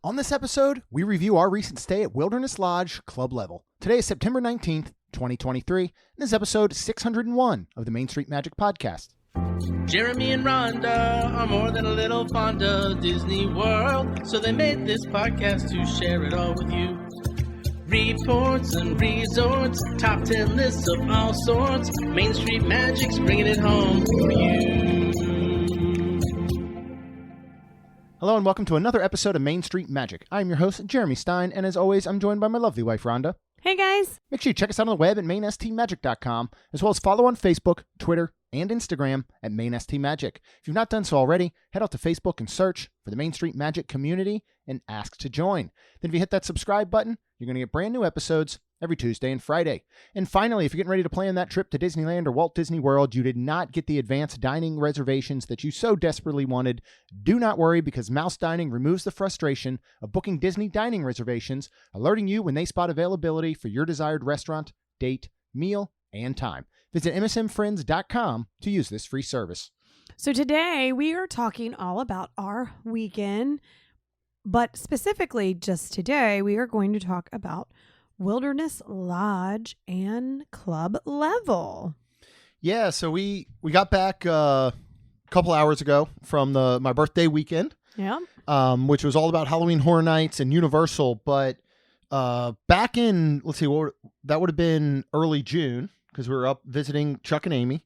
On this episode, we review our recent stay at Wilderness Lodge Club Level. Today is September 19th, 2023, and this is episode 601 of the Main Street Magic Podcast. Jeremy and Rhonda are more than a little fond of Disney World, so they made this podcast to share it all with you. Reports and resorts, top 10 lists of all sorts, Main Street Magic's bringing it home for you. Hello and welcome to another episode of Main Street Magic. I'm your host, Jeremy Stein, and as always, I'm joined by my lovely wife, Rhonda. Hey guys! Make sure you check us out on the web at mainstmagic.com, as well as follow on Facebook, Twitter, and Instagram at mainstmagic. If you've not done so already, head out to Facebook and search for the Main Street Magic community and ask to join. Then if you hit that subscribe button, you're going to get brand new episodes every Tuesday and Friday. And finally, if you're getting ready to plan that trip to Disneyland or Walt Disney World, you did not get the advanced dining reservations that you so desperately wanted, do not worry, because Mouse Dining removes the frustration of booking Disney dining reservations, alerting you when they spot availability for your desired restaurant, date, meal, and time. Visit msmfriends.com to use this free service. So today we are talking all about our weekend, but specifically just today we are going to talk about Wilderness Lodge and Club Level. Yeah, so we got back a couple hours ago from my birthday weekend. Yeah. Which was all about Halloween Horror Nights and Universal, but back in, that would have been early June, because we were up visiting Chuck and Amy,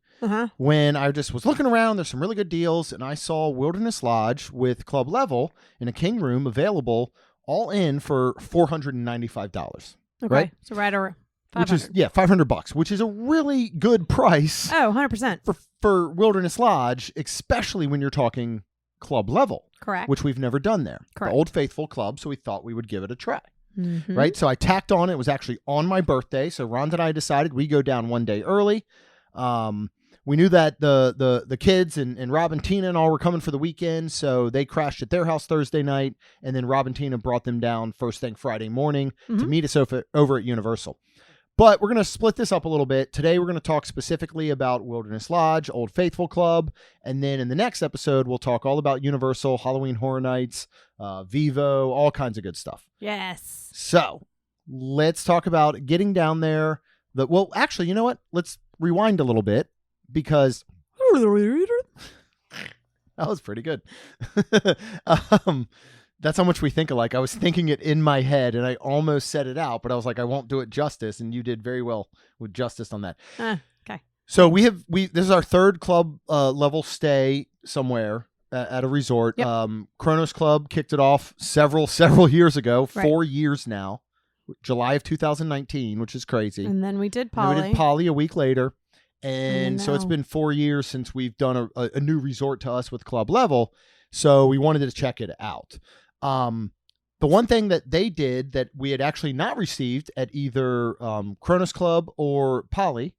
when I just was looking around. There's some really good deals, and I saw Wilderness Lodge with Club Level in a king room available all in for $495. Okay, right? So right over $500. Which is, $500, which is a really good price. Oh, 100%. For Wilderness Lodge, especially when you're talking Club Level. Correct. Which we've never done there. Correct. The Old Faithful Club, so we thought we would give it a try. Mm-hmm. Right? So I tacked on. It was actually on my birthday, so Rhonda and I decided we go down one day early. We knew that the kids and Rob and Tina and all were coming for the weekend, so they crashed at their house Thursday night, and then Rob and Tina brought them down first thing Friday morning to meet us over at Universal. But we're going to split this up a little bit. Today we're going to talk specifically about Wilderness Lodge, Old Faithful Club, and then in the next episode we'll talk all about Universal, Halloween Horror Nights, Vivo, all kinds of good stuff. Yes. So let's talk about getting down there. Well, actually, you know what? Let's rewind a little bit, because that was pretty good. That's how much we think alike. I was thinking it in my head and I almost said it out, but I was like, I won't do it justice. And you did very well with justice on that. Okay. So this is our third club level stay somewhere at a resort. Yep. Kronos Club kicked it off several years ago, right. 4 years now, July of 2019, which is crazy. And then we did And then Polly. we did Polly a week later. And so it's now. been 4 years since we've done a new resort to us with Club Level. So we wanted to check it out. The one thing that they did that we had actually not received at either Kronos Club or Polly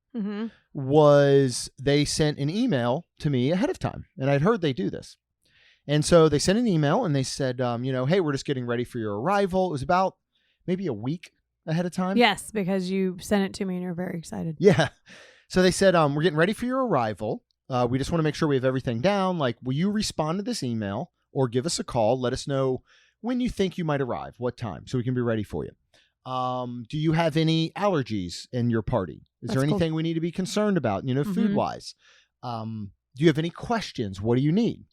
was they sent an email to me ahead of time. And I'd heard they do this. And so they sent an email and they said, hey, we're just getting ready for your arrival. It was about maybe a week ahead of time. Yes, because you sent it to me and you're very excited. Yeah. So they said, we're getting ready for your arrival. We just want to make sure we have everything down. Like, will you respond to this email or give us a call? Let us know when you think you might arrive, what time, so we can be ready for you. Do you have any allergies in your party? Is there anything we need to be concerned about, food-wise? Do you have any questions? What do you need?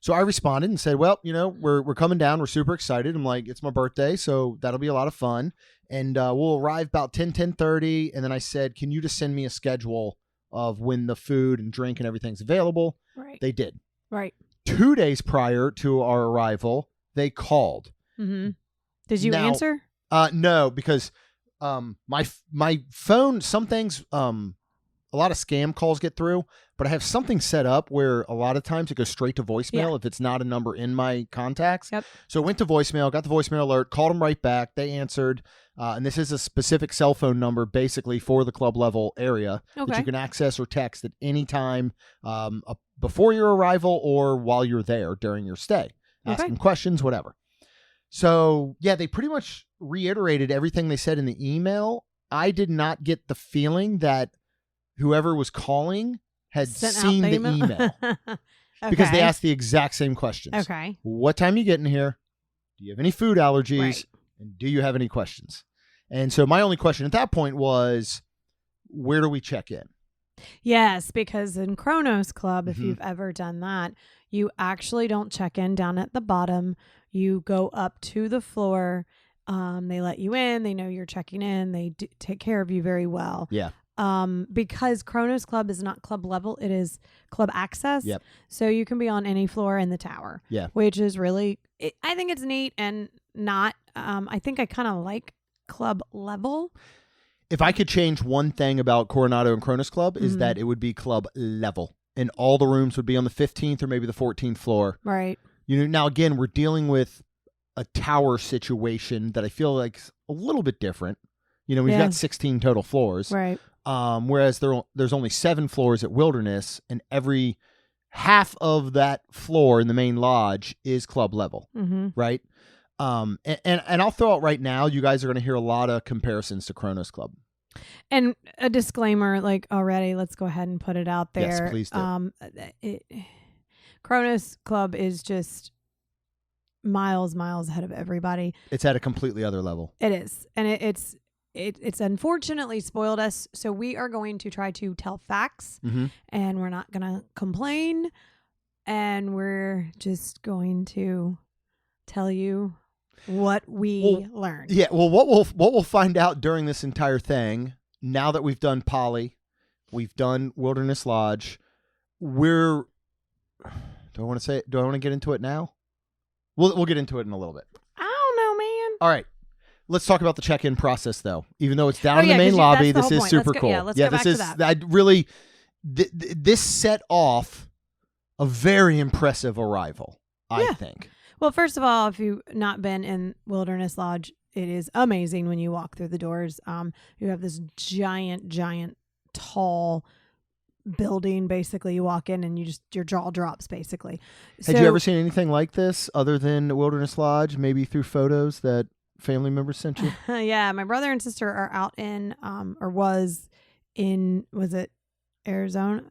So I responded and said, well, we're coming down. We're super excited. I'm like, it's my birthday, so that'll be a lot of fun. And we'll arrive about 10:30. And then I said, can you just send me a schedule of when the food and drink and everything's available? Right. They did. Right. 2 days prior to our arrival, they called. Mm-hmm. Did you answer? No, because my phone, some things, a lot of scam calls get through, but I have something set up where a lot of times it goes straight to voicemail if it's not a number in my contacts. Yep. So it went to voicemail, got the voicemail alert, called them right back. They answered. And this is a specific cell phone number basically for the club level area that you can access or text at any time before your arrival or while you're there during your stay. Ask them questions, whatever. So, yeah, they pretty much reiterated everything they said in the email. I did not get the feeling that whoever was calling had seen the email. Because they asked the exact same questions. Okay. What time you getting here? Do you have any food allergies? Right. And do you have any questions? And so my only question at that point was, where do we check in? Yes, because in Kronos Club, if Mhm. you've ever done that, you actually don't check in down at the bottom. You go up to the floor. They let you in. They know you're checking in. They take care of you very well. Yeah. Because Kronos Club is not club level, it is club access. Yep. So you can be on any floor in the tower. Yeah. Which is really, I think it's neat and not. I think I kind of like club level. If I could change one thing about Coronado and Kronos Club is Mhm. that it would be club level, and all the rooms would be on the 15th or maybe the 14th floor. Right. Now again, we're dealing with a tower situation that I feel like is a little bit different. We've Yeah. got 16 total floors. Right. Whereas there's only 7 floors at Wilderness, and every half of that floor in the main lodge is club level, Mm-hmm. right? And I'll throw out right now, you guys are going to hear a lot of comparisons to Kronos Club. And a disclaimer, like already, let's go ahead and put it out there. Yes, please do. Kronos Club is just miles ahead of everybody. It's at a completely other level. It is, and it's unfortunately spoiled us. So we are going to try to tell facts, Mm-hmm. and we're not going to complain, and we're just going to tell you what we learned. Yeah. Well, what we'll find out during this entire thing, now that we've done Poly, we've done Wilderness Lodge, do I want to get into it now? We'll get into it in a little bit. I don't know, man. All right. Let's talk about the check-in process, though. Even though it's down in the main 'cause lobby, that's the this whole is point. super cool. Let's go back to that. I really, this set off a very impressive arrival, I think. Well, first of all, if you've not been in Wilderness Lodge, it is amazing when you walk through the doors. You have this giant, tall building. Basically, you walk in and your jaw drops. Basically. Had you ever seen anything like this other than Wilderness Lodge? Maybe through photos that family members sent you? Yeah, my brother and sister are out in, was it Arizona?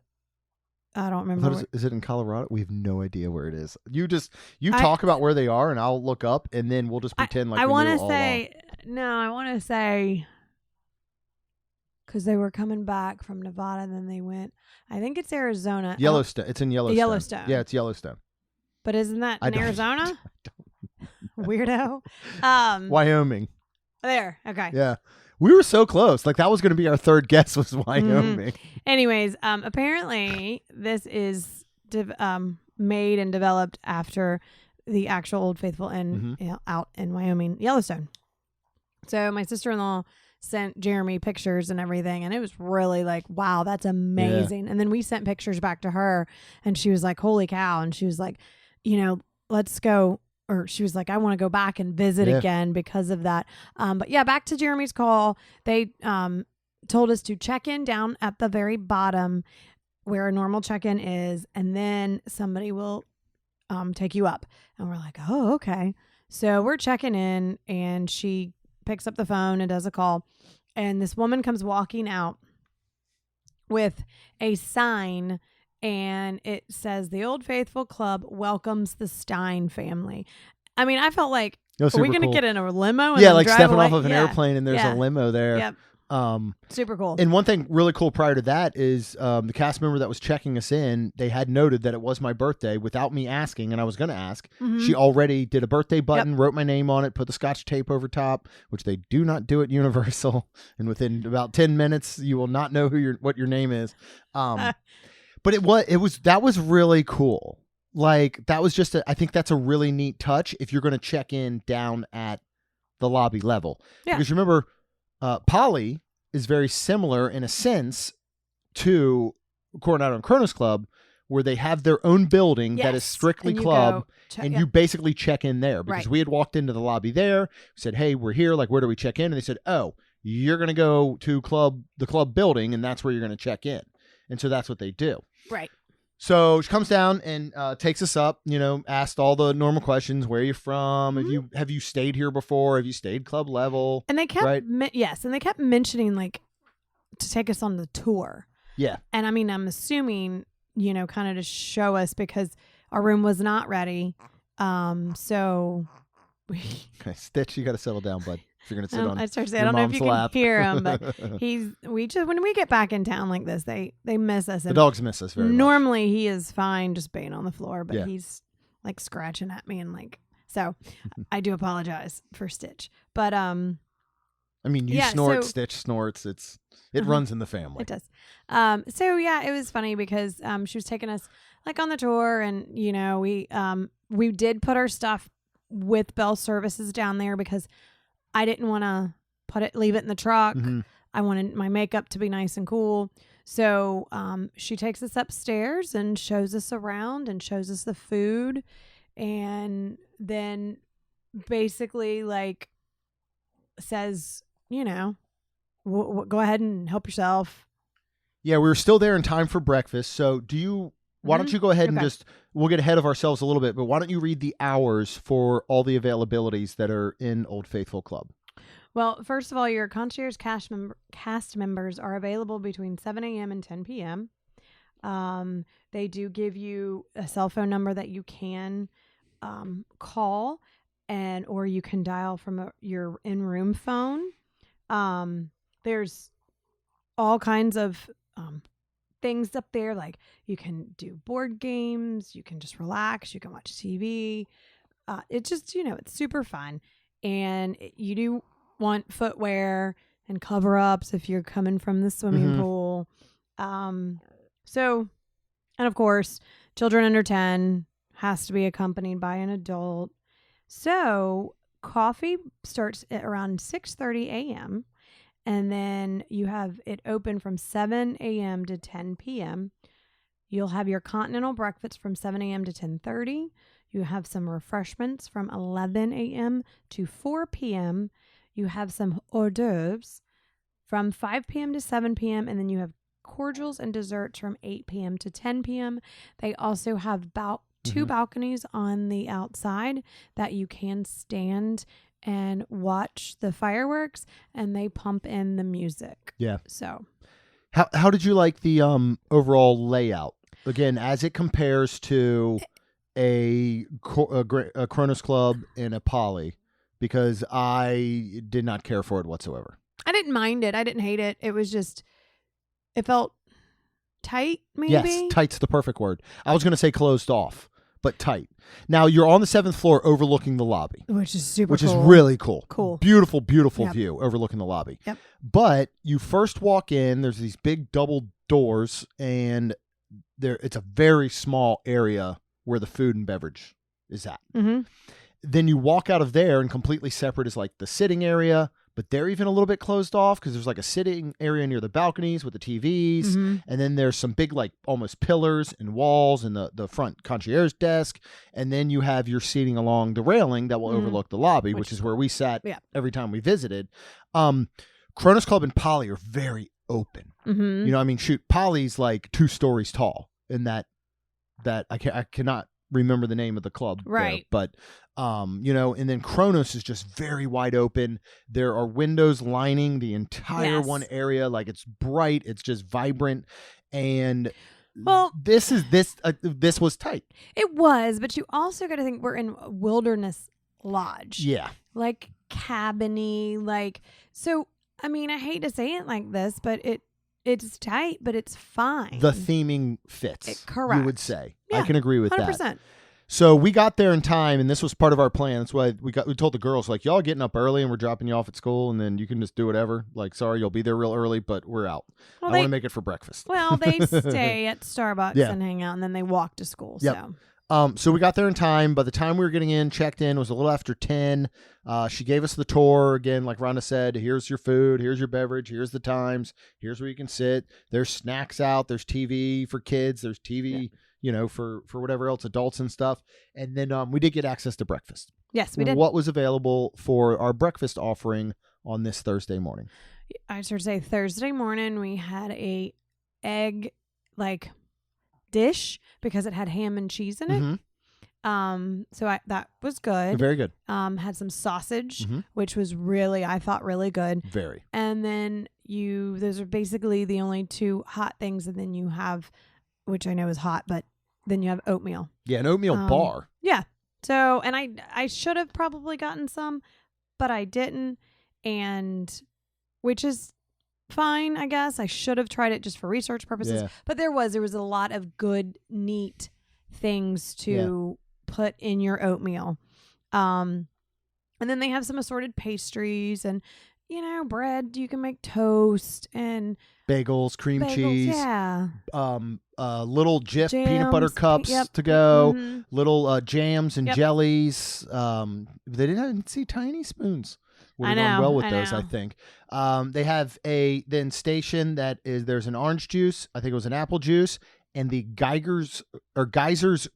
I don't remember. Is it in Colorado? We have no idea where it is. You talk about where they are, and I'll look up, and then we'll just pretend like we knew all along. I want to say because they were coming back from Nevada, and then they went. I think it's Arizona. Yellowstone. It's in Yellowstone. Yellowstone. Yeah, it's Yellowstone. But isn't that in Arizona? Weirdo. Wyoming. There. Okay. Yeah. We were so close. Like that was going to be our third guess was Wyoming. Anyways, apparently this is made and developed after the actual Old Faithful Inn out in Wyoming, Yellowstone. So my sister-in-law sent Jeremy pictures and everything, and it was really like, wow, that's amazing. Yeah. And then we sent pictures back to her, and she was like, holy cow. And she was like, let's go. Or she was like, I want to go back and visit again because of that. But yeah, back to Jeremy's call. They told us to check in down at the very bottom where a normal check-in is, and then somebody will take you up. And we're like, oh, okay. So we're checking in, and she picks up the phone and does a call. And this woman comes walking out with a sign, and it says the Old Faithful Club welcomes the Stein family. I mean, I felt like, are we going to get in a limo? And like drive stepping away? off of an airplane and there's a limo there. Yep. Super cool. And one thing really cool prior to that is the cast member that was checking us in, they had noted that it was my birthday without me asking, and I was going to ask. Mm-hmm. She already did a birthday button, wrote my name on it, put the Scotch tape over top, which they do not do at Universal. And within about 10 minutes, you will not know what your name is. But that was really cool. Like that was just I think that's a really neat touch if you're going to check in down at the lobby level. Yeah. Because remember, Poly is very similar in a sense to Coronado and Kronos Club, where they have their own building that is strictly club, you basically check in there. Because we had walked into the lobby there, said, hey, we're here, like where do we check in? And they said, oh, you're going to go to the club building, and that's where you're going to check in. And so that's what they do. Right. So she comes down and takes us up, asked all the normal questions. Where are you from? Mm-hmm. Have you stayed here before? Have you stayed club level? And they kept, and they kept mentioning like to take us on the tour. Yeah. And I mean, I'm assuming, kind of to show us because our room was not ready. So Okay, Stitch, you got to settle down, bud. If you're gonna sit on I started saying, your I don't know if mom's you lap. can hear him, but we just when we get back in town like this, they miss us. The And dogs miss us very much. normally he is fine just being on the floor, but Yeah. he's like scratching at me and like so. I do apologize for Stitch, but I mean, you yeah, snort, so- Stitch snorts. It runs in the family. it does. So yeah, it was funny because she was taking us like on the tour, and we did put our stuff with Bell Services down there because I didn't want to leave it in the truck. Mm-hmm. I wanted my makeup to be nice and cool. So she takes us upstairs and shows us around and shows us the food, and then basically like says, go ahead and help yourself. Yeah, we were still there in time for breakfast. So why don't you go ahead and Okay. we'll get ahead of ourselves a little bit, but why don't you read the hours for all the availabilities that are in Old Faithful Club? Well, first of all, your concierge cast members are available between 7 a.m. and 10 p.m. They do give you a cell phone number that you can call or you can dial from your in-room phone. There's all kinds of things up there, like you can do board games, you can just relax, you can watch TV. It's just, it's super fun. And you do want footwear and cover-ups if you're coming from the swimming pool. And of course, children under 10 has to be accompanied by an adult. So coffee starts at around 6:30 a.m. and then you have it open from 7 a.m. to 10 p.m. You'll have your continental breakfast from 7 a.m. to 10:30. You have some refreshments from 11 a.m. to 4 p.m. You have some hors d'oeuvres from 5 p.m. to 7 p.m. And then you have cordials and desserts from 8 p.m. to 10 p.m. They also have two balconies on the outside that you can stand and watch the fireworks, and they pump in the music. Yeah. So How did you like the overall layout? Again, as it compares to a Kronos Club and a Poly, because I did not care for it whatsoever. I didn't mind it. I didn't hate it. It was just, it felt tight, maybe. Yes, tight's the perfect word. I was going to say closed off, but tight. Now, you're on the 7th floor overlooking the lobby. Which is super Which cool. is really cool. Cool. Beautiful, beautiful Yep. view overlooking the lobby. Yep. But you first walk in, there's these big double doors, and it's a very small area where the food and beverage is at. Mm-hmm. Then you walk out of there, and completely separate is like the sitting area, but they're even a little bit closed off because there's like a sitting area near the balconies with the TVs. Mm-hmm. And then there's some big, like almost pillars and walls and the front concierge desk. And then you have your seating along the railing that will Mhm. overlook the lobby, which is where we sat every time we visited. Kronos Club and Poly are very open. Mm-hmm. Shoot, Poly's like 2 stories tall in that I cannot remember the name of the club. Right. There, but, and then Kronos is just very wide open. There are windows lining the entire Yes. one area. Like, it's bright. It's just vibrant. And Well, this was tight. it was, but you also got to think we're in Wilderness Lodge. Yeah. Like cabiny, so I mean, I hate to say it like this, but it's tight, but it's fine. The theming fits. Correct. You would say. Yeah, I can agree with 100%. that. So we got there in time, and this was part of our plan. That's why we told the girls, like, y'all are getting up early and we're dropping you off at school, and then you can just do whatever. Like, sorry, you'll be there real early, but we're out. Well, I want to make it for breakfast. Well, they stay at Starbucks Yeah. and hang out, and then they walk to school. Yep. So So we got there in time. By the time we were getting checked in, it was a little after 10. She gave us the tour. Again, like Rhonda said, here's your food, here's your beverage, here's the times, here's where you can sit. There's snacks out. There's TV for kids. There's TV, for whatever else, adults and stuff. And then we did get access to breakfast. yes, we did. What was available for our breakfast offering on this Thursday morning? I should say Thursday morning we had a egg dish because it had ham and cheese in it. Mhm. So that was good. Very good. Had some sausage, Mhm. which was I thought really good. Very. And then those are basically the only 2 hot things. And then you have, which I know is hot, but then you have oatmeal. Yeah, an oatmeal bar. Yeah. So, and I should have probably gotten some, but I didn't, and which is fine, I guess. I should have tried it just for research purposes. Yeah. But there was a lot of good, neat things to put in your oatmeal. And then they have some assorted pastries and, bread. You can make toast and Bagels, cream cheese. Yeah. Little Jif Jams, peanut butter cups yep. to go. Mm-hmm. Little jams and Yep. jellies. They didn't see tiny spoons. Would have gone well with those, I think. They have a then station that is there's an orange juice. I think it was an apple juice and the Geyser's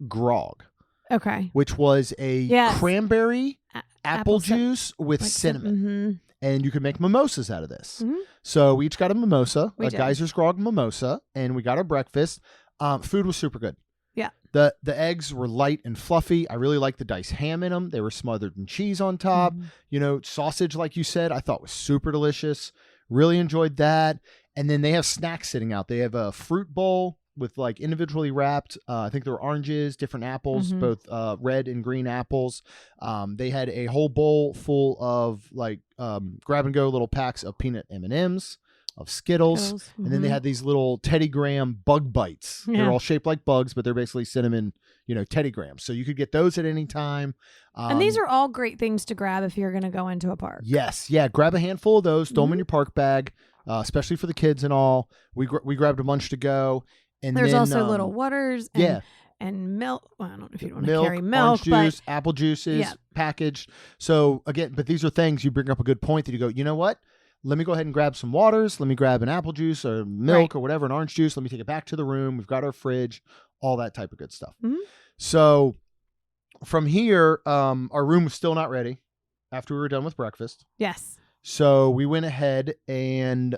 grog. Okay. Which was a cranberry apple juice with cinnamon. Mm-hmm. And you can make mimosas out of this. Mm-hmm. So we each got a mimosa, We a did. Geyser's grog mimosa, and we got our breakfast. Food was super good. Yeah. The eggs were light and fluffy. I really liked the diced ham in them. They were smothered in cheese on top. Mm-hmm. Sausage, like you said, I thought was super delicious. Really enjoyed that. And then they have snacks sitting out. They have a fruit bowl with like individually wrapped. I think there were oranges, different apples, Mm-hmm. both red and green apples. They had a whole bowl full of like grab and go little packs of peanut M&Ms, of Skittles. And then they had these little Teddy Graham bug bites. Yeah. They're all shaped like bugs, but they're basically cinnamon, Teddy Grahams. So you could get those at any time. And these are all great things to grab if you're going to go into a park. Yes. Yeah. Grab a handful of those, throw them in your park bag, especially for the kids and all. We grabbed a bunch to go. And there's then, also little waters and, and milk. Well, I don't know if you want to carry milk, orange juice, apple juices, packaged. So again, but these are things you bring up a good point that you go, you know what? Let me go ahead and grab some waters. Let me grab an apple juice or milk or whatever, an orange juice. Let me take it back to the room. We've got our fridge, all that type of good stuff. Mm-hmm. So from here, our room was still not ready after we were done with breakfast. Yes. So we went ahead and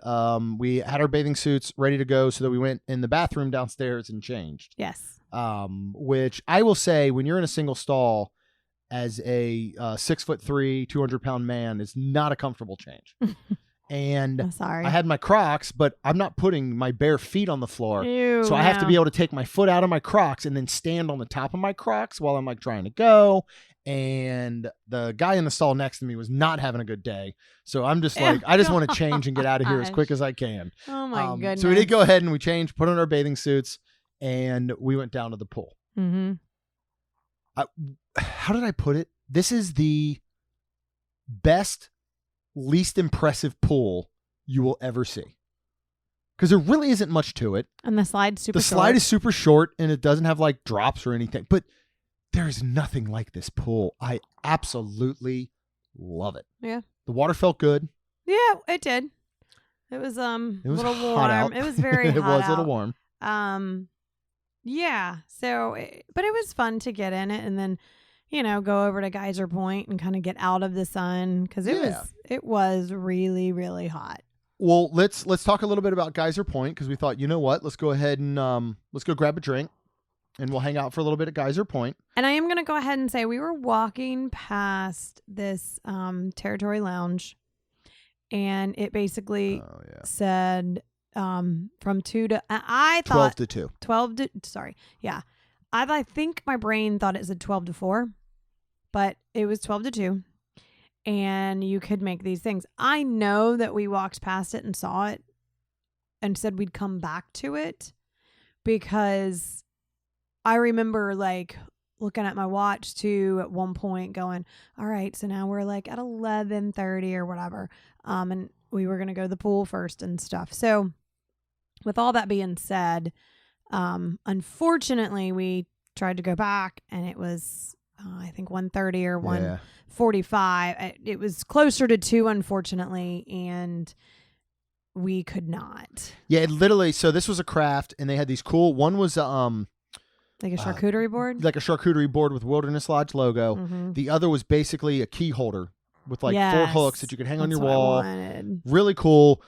we had our bathing suits ready to go so that we went in the bathroom downstairs and changed. Yes. Which I will say, when you're in a single stall as a 6'3", 200-pound man, is not a comfortable change. And I'm sorry. I had my Crocs, but I'm not putting my bare feet on the floor. Ew, so I have to be able to take my foot out of my Crocs and then stand on the top of my Crocs while I'm like trying to go. And the guy in the stall next to me was not having a good day. So I'm just like, I just want to change and get out of here as quick as I can. Oh my goodness. So we did go ahead and we changed, put on our bathing suits, and we went down to the pool. Mm-hmm. How did I put it? This is the best, least impressive pool you will ever see. Because there really isn't much to it. And the slide's super The short. slide is super short and it doesn't have like drops or anything. But there is nothing like this pool. I absolutely love it. Yeah. The water felt good. Yeah, it did. It was a little hot warm. out. It was very It hot was a little out. warm. Yeah. So, but it was fun to get in it and then, go over to Geyser Point and kind of get out of the sun because it was really, really hot. Well, let's talk a little bit about Geyser Point because we thought, you know what, let's go ahead and let's go grab a drink and we'll hang out for a little bit at Geyser Point. And I am going to go ahead and say we were walking past this Territory Lounge, and it basically said from 2 to I thought 12 to 2. 12 to sorry, yeah. I think my brain thought it said 12 to 4, but it was 12 to 2. And you could make these things. I know that we walked past it and saw it and said we'd come back to it because I remember like looking at my watch too at one point going, all right, so now we're like at 11:30 or whatever. And we were going to go to the pool first and stuff. So with all that being said, unfortunately we tried to go back and it was, I think 1:30 or 1:45. It was closer to 2, unfortunately, and we could not. Yeah, it literally. So this was a craft, and they had these cool. One was like a charcuterie board, like a charcuterie board with Wilderness Lodge logo. Mm-hmm. The other was basically a key holder with like 4 hooks that you could hang on your That's what wall. I wanted. Really cool.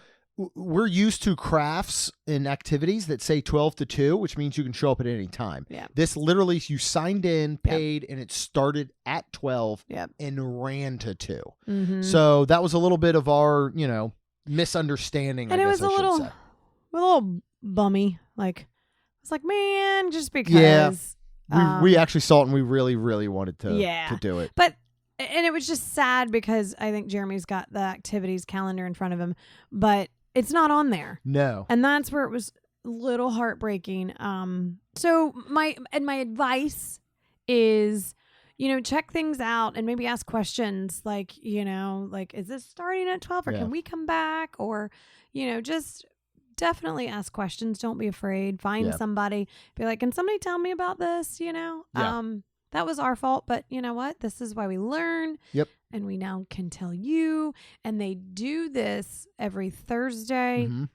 We're used to crafts and activities that say 12 to 2, which means you can show up at any time. Yeah. This literally, you signed in, paid, and it started at 12 and ran to 2. Mm-hmm. So that was a little bit of our, misunderstanding. And I it guess was I should say. a little bummy. Like, I was like, man, just because We actually saw it and we really, really wanted to do it. And it was just sad because I think Jeremy's got the activities calendar in front of him, but it's not on there. No. And that's where it was a little heartbreaking. So my advice is, check things out and maybe ask questions like, is this starting at 12 or can we come back? Or, just definitely ask questions. Don't be afraid. Find somebody. Be like, can somebody tell me about this? That was our fault, but you know what? This is why we learn. Yep. And we now can tell you. And they do this every Thursday. Mm-hmm.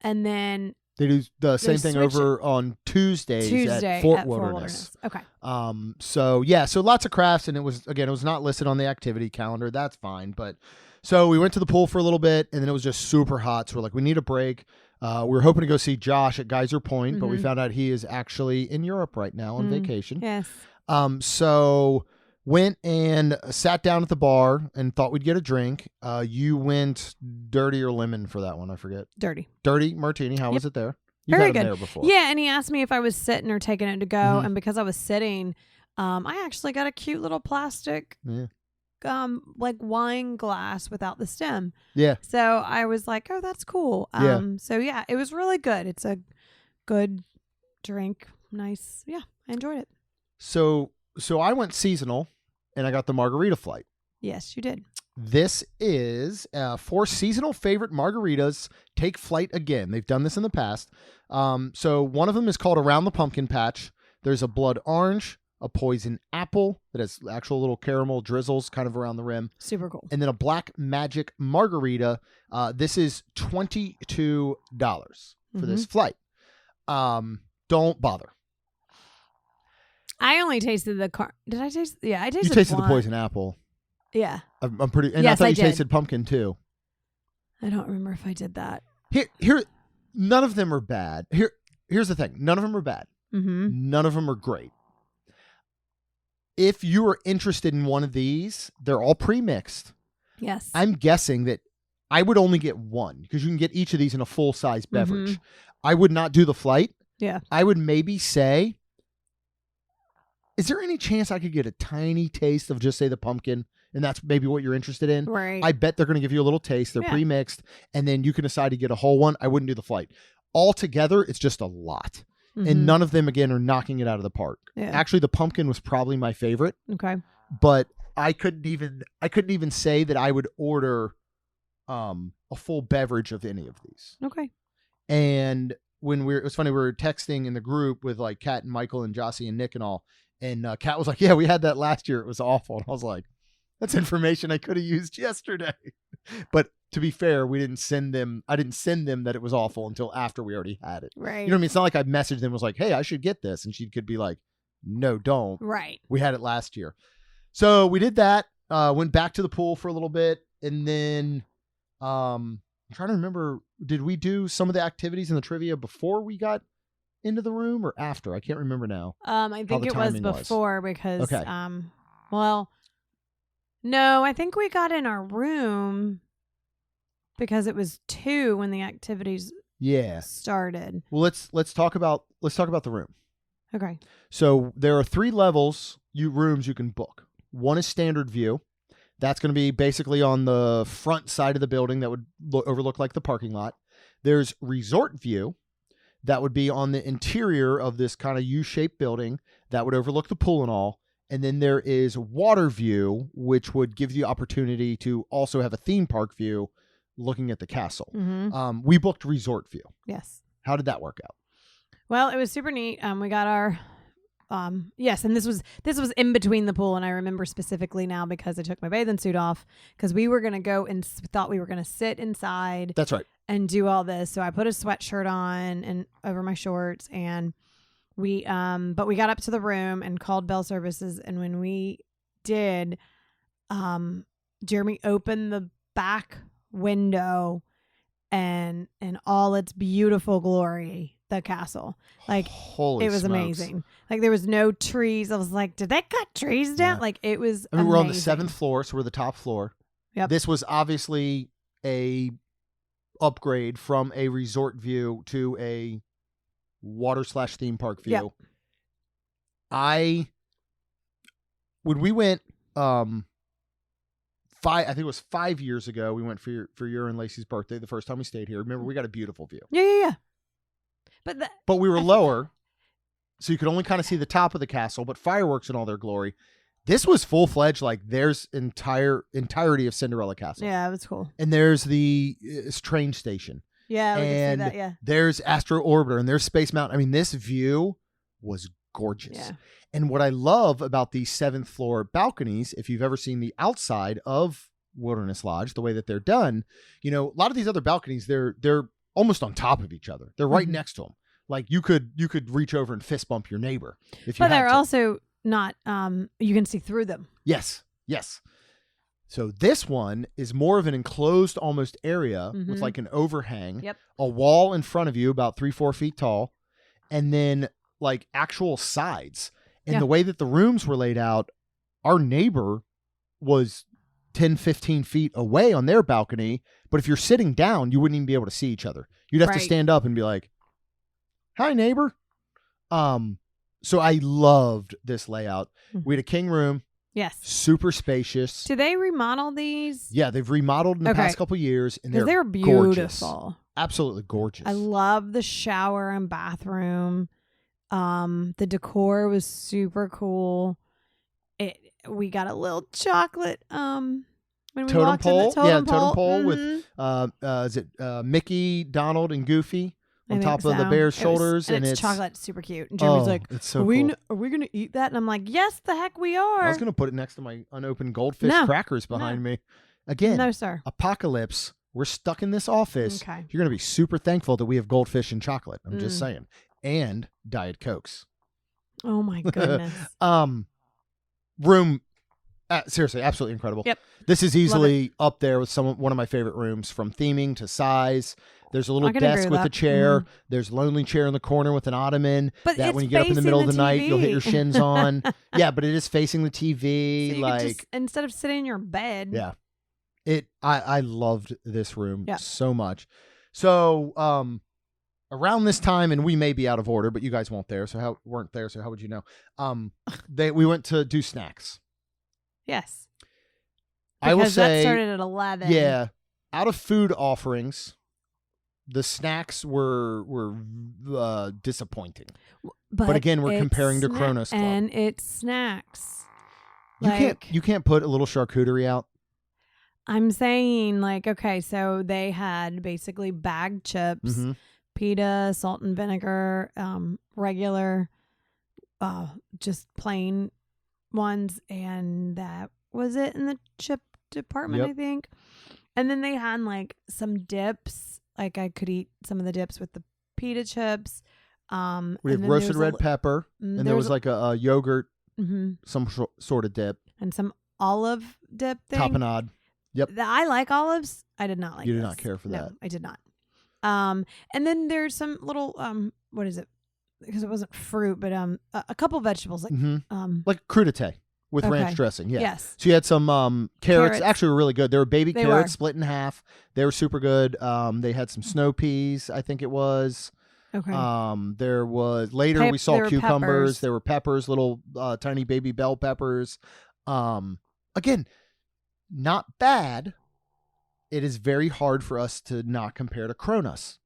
And then they do the same thing over on Tuesdays at Fort Wilderness. Okay. So lots of crafts, and it was not listed on the activity calendar. That's fine. But so we went to the pool for a little bit, and then it was just super hot. So we're like, we need a break. We were hoping to go see Josh at Geyser Point, but we found out he is actually in Europe right now on vacation. Yes. So went and sat down at the bar and thought we'd get a drink. You went dirty or lemon for that one. I forget. Dirty martini. How was it there? You've Very had good. them there before. Yeah, and he asked me if I was sitting or taking it to go, and because I was sitting, I actually got a cute little plastic like wine glass without the stem. Yeah. So I was like, oh, that's cool. So yeah, it was really good. It's a good drink. Nice. Yeah, I enjoyed it. So I went seasonal and I got the margarita flight. Yes, you did. This is 4 seasonal favorite margaritas take flight again. They've done this in the past. So one of them is called Around the Pumpkin Patch. There's a blood orange, a poison apple that has actual little caramel drizzles kind of around the rim. Super cool. And then a black magic margarita. This is $22 for this flight. Don't bother. I only tasted the Did I taste? Yeah, I tasted. You tasted one. the poison apple. Yeah. I'm pretty. And yes, I thought you did. tasted pumpkin too. I don't remember if I did that. Here, none of them are bad. Here's the thing. None of them are bad. Mm-hmm. None of them are great. If you are interested in one of these, they're all pre-mixed. Yes. I'm guessing that I would only get one because you can get each of these in a full-size beverage. I would not do the flight. Yeah. I would maybe say, is there any chance I could get a tiny taste of just say the pumpkin? And that's maybe what you're interested in. Right. I bet they're going to give you a little taste. They're pre-mixed. And then you can decide to get a whole one. I wouldn't do the flight. Altogether, it's just a lot. And none of them, again, are knocking it out of the park. Yeah. Actually, the pumpkin was probably my favorite. Okay. But I couldn't even say that I would order a full beverage of any of these. Okay. And it was funny, we were texting in the group with like Kat and Michael and Jossie and Nick and all. And Kat was like, yeah, we had that last year. It was awful. And I was like, that's information I could have used yesterday. But to be fair, I didn't send them that it was awful until after we already had it. Right. You know what I mean? It's not like I messaged them and was like, hey, I should get this. And she could be like, no, don't. Right. We had it last year. So we did that, went back to the pool for a little bit. And then I'm trying to remember, did we do some of the activities in the trivia before we got into the room or after? I can't remember now. I think it was before because, okay. No, I think we got in our room because it was 2 when the activities started. Well, let's talk about the room. Okay. So there are 3 levels, rooms you can book. One is standard view. That's going to be basically on the front side of the building that would overlook like the parking lot. There's resort view. That would be on the interior of this kind of U-shaped building that would overlook the pool and all. And then there is water view, which would give you opportunity to also have a theme park view looking at the castle. We booked resort view. Yes. How did that work out? Well, it was super neat. We got our yes, and this was in between the pool, and I remember specifically now because I took my bathing suit off because we were gonna go and thought we were gonna sit inside. That's right. And do all this. So I put a sweatshirt on and over my shorts, and we but we got up to the room and called bell services, and when we did, Jeremy opened the back window and in all its beautiful glory, the castle. Like, holy it was smokes. Amazing. Like, there was no trees. I was like, did they cut trees down? Yeah. Like, it was I mean, amazing. we're on the 7th floor, so we're the top floor. Yep. This was obviously a upgrade from a resort view to a water/theme park view. Yep. when we went, I think it was 5 years ago, we went for your and Lacey's birthday, the first time we stayed here. Remember, we got a beautiful view. Yeah. But we were lower, so you could only kind of see the top of the castle, but fireworks in all their glory. This was full-fledged, like there's entirety of Cinderella Castle. Yeah, it was cool. And there's the train station. Yeah, we can see and that, yeah. there's Astro Orbiter and there's Space Mountain. I mean, this view was gorgeous. Yeah. And what I love about these 7th floor balconies, if you've ever seen the outside of Wilderness Lodge, the way that they're done, you know, a lot of these other balconies, they're almost on top of each other. They're right next to them. Like you could reach over and fist bump your neighbor if you But had they're to. also not, you can see through them. Yes. So this one is more of an enclosed almost area with like an overhang, a wall in front of you about 3-4 feet tall, and then like actual sides. And the way that the rooms were laid out, our neighbor was 10-15 feet away on their balcony, but if you're sitting down, you wouldn't even be able to see each other. You'd have to stand up and be like, "Hi, neighbor." So I loved this layout. We had a king room. Yes. Super spacious. Do they remodel these? Yeah, they've remodeled in the past couple years, and they're beautiful. Gorgeous. Absolutely gorgeous. I love the shower and bathroom. The decor was super cool. We got a little chocolate when we walked in the totem pole with is it Mickey, Donald, and Goofy on top of the so. bear's shoulders, and it's chocolate, super cute. And Jeremy's like, it's so cool. Are we gonna eat that? And I'm like, yes, the heck we are. I was gonna put it next to my unopened goldfish crackers behind me. Again, no sir. Apocalypse. We're stuck in this office. Okay. You're gonna be super thankful that we have goldfish and chocolate. I'm just saying, and Diet Cokes. Oh my goodness. Room. Seriously, absolutely incredible. Yep. This is easily up there with one of my favorite rooms, from theming to size. There's a little desk with a chair. There's a lonely chair in the corner with an ottoman. But that when you get up in the middle of the night, you'll hit your shins on. Yeah, but it is facing the TV. So you could just, instead of sitting in your bed. Yeah. I loved this room so much. So around this time, and we may be out of order, but you guys weren't there, so how would you know? We went to do snacks. Yes. I will say that started at 11. Yeah. Out of food offerings, the snacks were disappointing. But again, we're comparing to Kronos Club. And it's snacks. You can't put a little charcuterie out. I'm saying, like, okay, so they had basically bagged chips, pita, salt and vinegar, regular, just plain ones, and that was it in the chip department, I think. And then they had like some dips, like I could eat some of the dips with the pita chips. We have roasted red pepper, and there was like a yogurt, some sort of dip, and some olive dip thing. Tapenade. Yep. I like olives. I did not like. You did not care for no, that. I did not. And then there's some little what is it? Because it wasn't fruit, but a couple vegetables like crudité with ranch dressing. Yeah. Yes. So you had some carrots. Actually, were really good. They were baby carrots split in half. They were super good. They had some snow peas, I think it was. Okay. There was later we saw cucumbers. Peppers. There were peppers, little tiny baby bell peppers. Again, not bad. It is very hard for us to not compare to Kronos.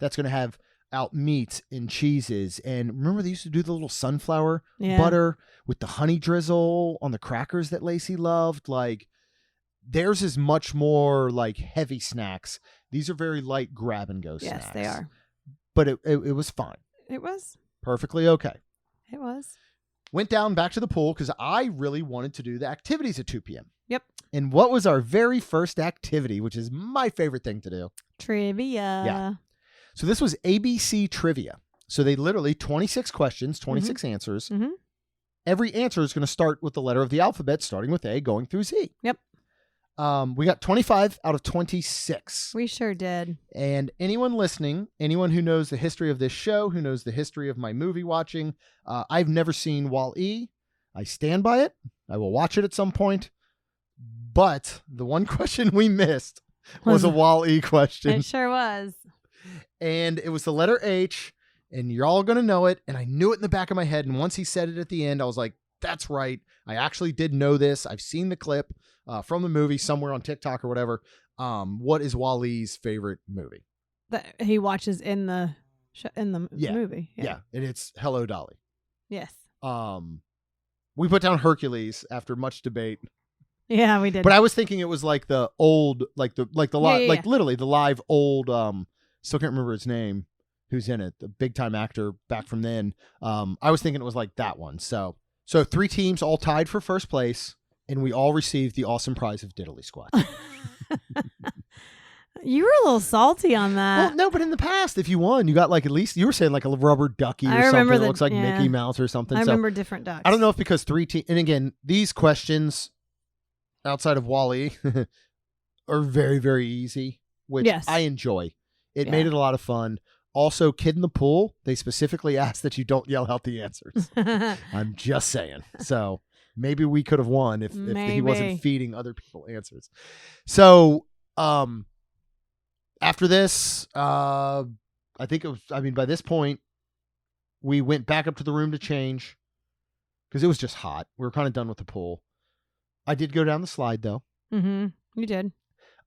That's going to have out meats and cheeses. And remember, they used to do the little sunflower butter with the honey drizzle on the crackers that Lacey loved. Like, theirs is much more like heavy snacks. These are very light grab and go snacks. Yes, they are. But it was fine. It was perfectly okay. It was. Went down back to the pool because I really wanted to do the activities at 2 p.m. Yep. And what was our very first activity, which is my favorite thing to do? Trivia. Yeah. So this was ABC trivia. So they literally 26 questions, 26 answers. Every answer is going to start with the letter of the alphabet, starting with A, going through Z. Yep. We got 25 out of 26. We sure did. And anyone listening, anyone who knows the history of this show, who knows the history of my movie watching, I've never seen Wall-E. I stand by it. I will watch it at some point. But the one question we missed was a Wall-E question. It sure was. And it was the letter H. and you're all going to know it. And I knew it in the back of my head. And once he said it at the end, I was like, that's right. I actually did know this. I've seen the clip from the movie somewhere on TikTok or whatever. What is Walee's favorite movie? That he watches in the Yeah. movie. Yeah. And it's Hello, Dolly. Yes. We put down Hercules after much debate. Yeah, we did. But I was thinking it was like the old, like literally the live old, still can't remember his name, who's in it, the big time actor back from then. I was thinking it was like that one. So 3 teams all tied for first place, and we all received the awesome prize of Diddly Squat. You were a little salty on that. Well, no, but in the past, if you won, you got like at least, you were saying like a rubber ducky or something that looks like Mickey Mouse or something. I remember different ducks. I don't know if because 3 teams, and again, these questions outside of Wally are very, very easy, which I enjoy. It made it a lot of fun. Also, Kid in the Pool, they specifically asked that you don't yell out the answers. I'm just saying. So maybe we could have won if he wasn't feeding other people answers. So after this, I think it was, by this point, we went back up to the room to change because it was just hot. We were kind of done with the pool. I did go down the slide, though. Mm-hmm. You did.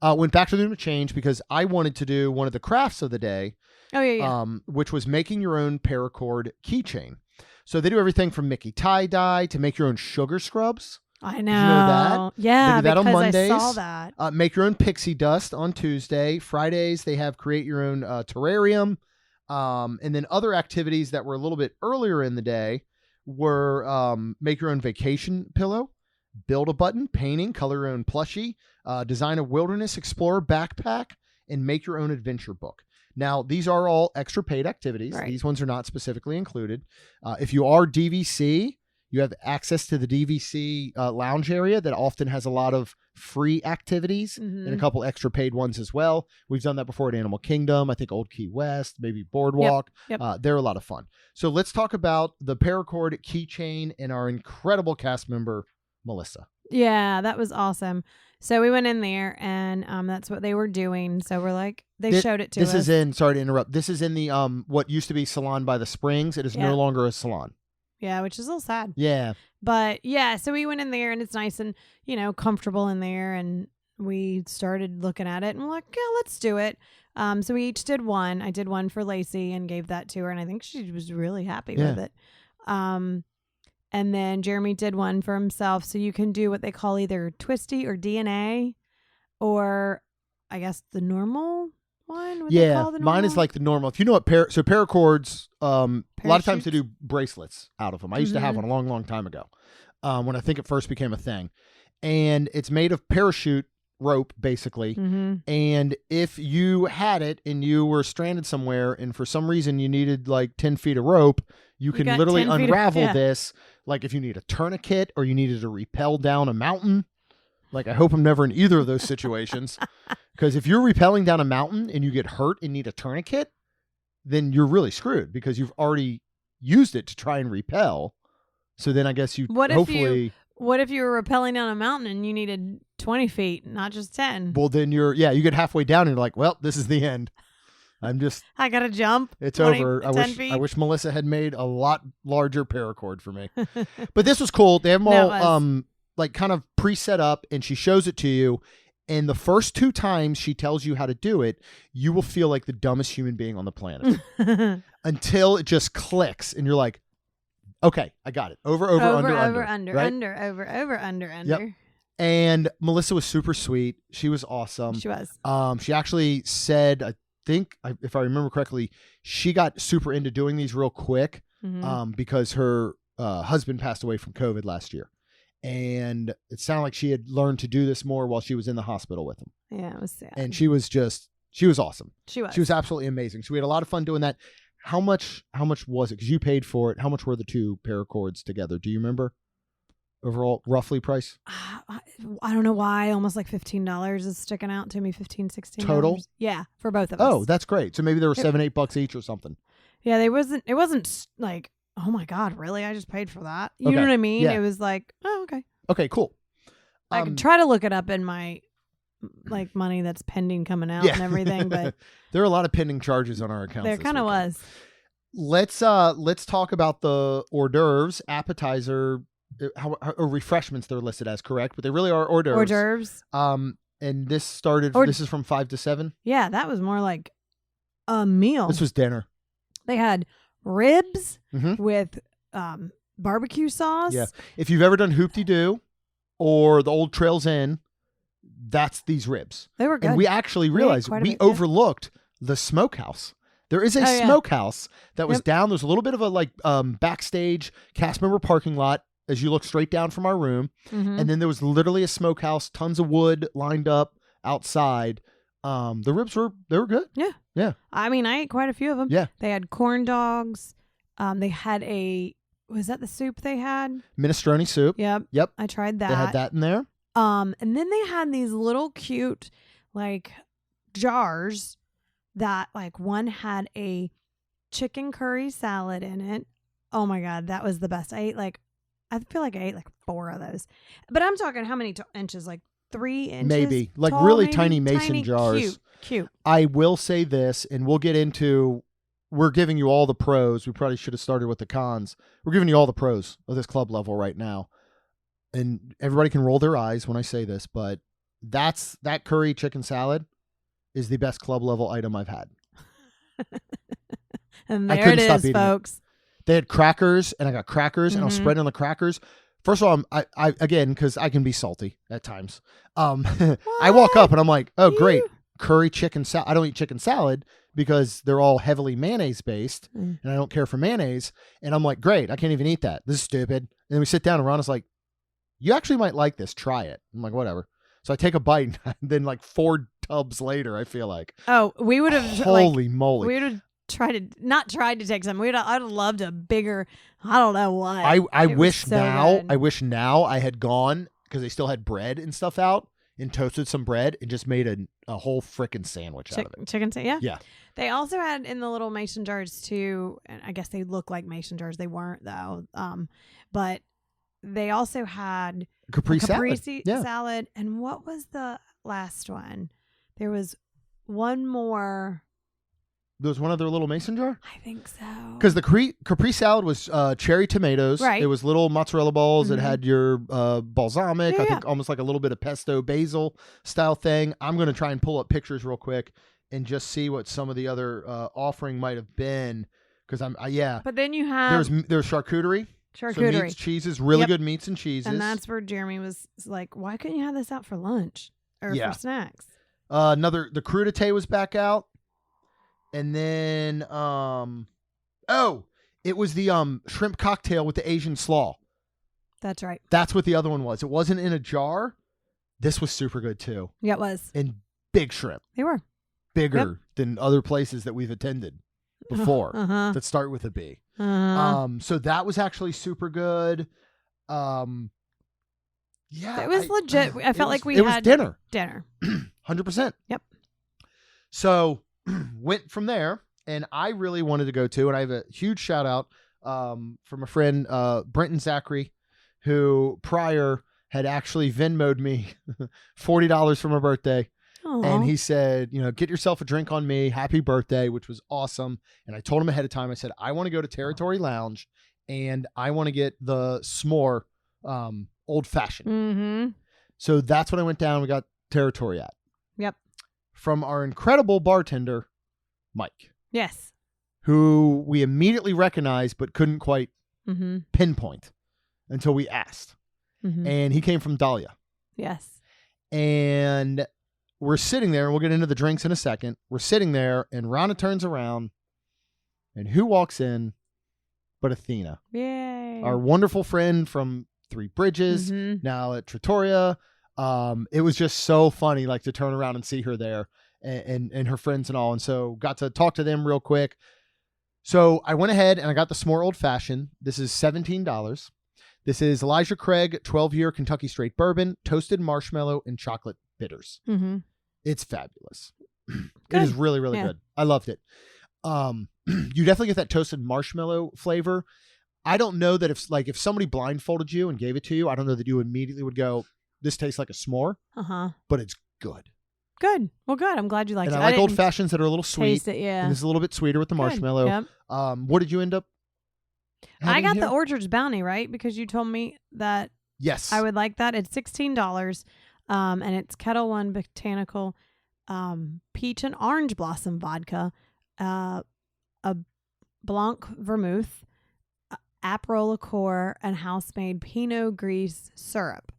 Went back to the room to change because I wanted to do one of the crafts of the day. Oh, yeah. Which was making your own paracord keychain. So they do everything from Mickey tie-dye to make your own sugar scrubs. I know. Did you know that? Yeah, they do that on Mondays. I saw that. Make your own pixie dust on Tuesday. Fridays, they have create your own terrarium. And then other activities that were a little bit earlier in the day were make your own vacation pillow, build a button, painting, color your own plushie, design a wilderness explorer backpack, and make your own adventure book. Now, these are all extra paid activities. Right. These ones are not specifically included. If you are DVC, you have access to the DVC lounge area that often has a lot of free activities and a couple extra paid ones as well. We've done that before at Animal Kingdom, I think Old Key West, maybe Boardwalk. Yep. They're a lot of fun. So let's talk about the paracord keychain and our incredible cast member, Melissa. Yeah, that was awesome. So we went in there and that's what they were doing. So we're like, they showed it to us. This is in, sorry to interrupt. This is in the what used to be Salon by the Springs. It is no longer a salon. Yeah, which is a little sad. Yeah. But yeah, so we went in there and it's nice and, comfortable in there. And we started looking at it and we're like, yeah, let's do it. So we each did one. I did one for Lacey and gave that to her. And I think she was really happy with it. And then Jeremy did one for himself. So you can do what they call either twisty or DNA, or I guess the normal one. Mine is like the normal. If you know what paracords, a lot of times they do bracelets out of them. I used to have one a long, long time ago when I think it first became a thing. And it's made of parachute rope, basically. And if you had it and you were stranded somewhere and for some reason you needed like 10 feet of rope, you can literally unravel this. Like if you need a tourniquet or you needed to rappel down a mountain. Like I hope I'm never in either of those situations. Because if you're rappelling down a mountain and you get hurt and need a tourniquet, then you're really screwed because you've already used it to try and rappel. So then I guess What if you were rappelling down a mountain and you needed 20 feet, not just 10? Well, then you get halfway down and you're like, well, this is the end. I got to jump. It's over. I wish Melissa had made a lot larger paracord for me. But this was cool. They have them all like kind of pre-set up and she shows it to you. And the first 2 times she tells you how to do it, you will feel like the dumbest human being on the planet until it just clicks and you're like, okay, I got it. Over, under, right? under. Yep. And Melissa was super sweet. She was awesome. She was. She actually said, I think, if I remember correctly, she got super into doing these real quick because her husband passed away from COVID last year. And it sounded like she had learned to do this more while she was in the hospital with him. Yeah, it was sad. And she was awesome. She was absolutely amazing. So we had a lot of fun doing that. How much was it? Because you paid for it. How much were the 2 paracords together? Do you remember? Overall, roughly price? I don't know why. Almost like $15 is sticking out to me. $15, $16. Total? Yeah, for both of us. Oh, that's great. So maybe there were $7-8 each or something. Yeah, it wasn't like, oh my God, really? I just paid for that. You know what I mean? Yeah. It was like, oh, okay. Okay, cool. I could try to look it up in my like money that's pending coming out and everything, but there are a lot of pending charges on our account. There kind of was. Let's talk about the hors d'oeuvres, appetizer, or refreshments they're listed as, correct? But they really are hors d'oeuvres. Hors d'oeuvres. And this started. This is from 5 to 7. Yeah, that was more like a meal. This was dinner. They had ribs Mm-hmm. with barbecue sauce. Yeah. If you've ever done Hoop-de-Doo or the Old Trails Inn, that's these ribs. They were good. And we actually realized quite a we bit, yeah. overlooked the smokehouse. There is a Oh, yeah. smokehouse that was Yep. down. There's a little bit of a backstage cast member parking lot as you look straight down from our room. Mhm. And then there was literally a smokehouse, tons of wood lined up outside. The ribs they were good. Yeah. Yeah. I mean, I ate quite a few of them. Yeah. They had corn dogs. They had was that the soup they had? Minestrone soup. Yep. Yep. I tried that. They had that in there. And then they had these little cute, like, jars that, like, one had a chicken curry salad in it. Oh my God, that was the best. I feel like I ate like 4 of those. But I'm talking how many inches? Like 3 inches? Maybe. Like tall, really maybe? tiny mason jars. Cute. I will say this, and we'll get into. We're giving you all the pros. We probably should have started with the cons. We're giving you all the pros of this club level right now. And everybody can roll their eyes when I say this, but that curry chicken salad is the best club level item I've had. And I there couldn't it stop is, eating it. folks. They had crackers, and I got crackers, and I was Mhm. spreading on the crackers. First of all, I again, because I can be salty at times. I walk up and I'm like, oh, great, curry chicken salad. I don't eat chicken salad because they're all heavily mayonnaise based, Mm. and I don't care for mayonnaise. And I'm like, great, I can't even eat that. This is stupid. And then we sit down, and Rhonda's like, you actually might like this. Try it. I'm like, whatever. So I take a bite, and then like 4 tubs later, I feel like, Oh, we would have holy moly. we would have tried to take some. I'd have loved a bigger. I don't know what. I It was wish so now. good. I wish now I had gone because they still had bread and stuff out, and toasted some bread and just made a whole frickin' sandwich out of it. Chicken, yeah. Yeah. They also had in the little mason jars too, and I guess they look like mason jars. They weren't though. But they also had Capri salad. Yeah. salad. And what was the last one? There was one more. There was one other little mason jar. I think so. Because the Capri salad was cherry tomatoes. Right. It was little mozzarella balls. Mhm. It had your balsamic. Yeah, I think almost like a little bit of pesto basil style thing. I'm going to try and pull up pictures real quick and just see what some of the other offering might have been. Because yeah. But then you have There's charcuterie. So charcuterie. meats, cheeses, really Yep. good meats and cheeses. And that's where Jeremy was like, why couldn't you have this out for lunch or Yeah. for snacks? the crudité was back out. And then it was the shrimp cocktail with the Asian slaw. That's right. That's what the other one was. It wasn't in a jar. This was super good too. Yeah, it was. And big shrimp. They were. Bigger than other places that we've attended before Uh-huh. that start with a B. Uh-huh. So that was actually super good. Yeah. It was legit. I felt like we it had was dinner. dinner. 100%. Yep. So went from there, and I really wanted to go to, and I have a huge shout out from a friend, Brenton Zachary, who prior had actually Venmo'd me $40 for my birthday. Aw. And he said, get yourself a drink on me. Happy birthday, which was awesome. And I told him ahead of time, I said, I want to go to Territory Lounge and I want to get the s'more old fashioned. Mm-hmm. So that's when I went down. We got Territory at. Yep. From our incredible bartender, Mike, Yes. who we immediately recognized but couldn't quite Mm-hmm. pinpoint until we asked. Mm-hmm. And he came from Dahlia. Yes. And we're sitting there, and we'll get into the drinks in a second. We're sitting there, and Rhonda turns around, and who walks in but Athena, Yay. our wonderful friend from Three Bridges, Mhm. now at Trattoria. It was just so funny, like, to turn around and see her there and her friends and all. And so got to talk to them real quick. So I went ahead and I got the s'more old fashioned. This is $17. This is Elijah Craig 12-year Kentucky straight bourbon, toasted marshmallow, and chocolate bitters. Mm-hmm. It's fabulous. It Good. is really, really Yeah. good. I loved it. You definitely get that toasted marshmallow flavor. I don't know that if somebody blindfolded you and gave it to you, I don't know that you immediately would go, this tastes like a s'more, Uh-huh. but it's good. Good. Well, good. I'm glad you liked And it. I like old didn't fashions that are a little sweet. taste it, yeah. And this is a little bit sweeter with the Good. marshmallow. Yep. What did you end up I having got here? the Orchard's Bounty, right? Because you told me that Yes. I would like that. It's $16. And it's Kettle One Botanical peach and orange blossom vodka, a Blanc vermouth, April liqueur, and house-made Pinot Gris syrup.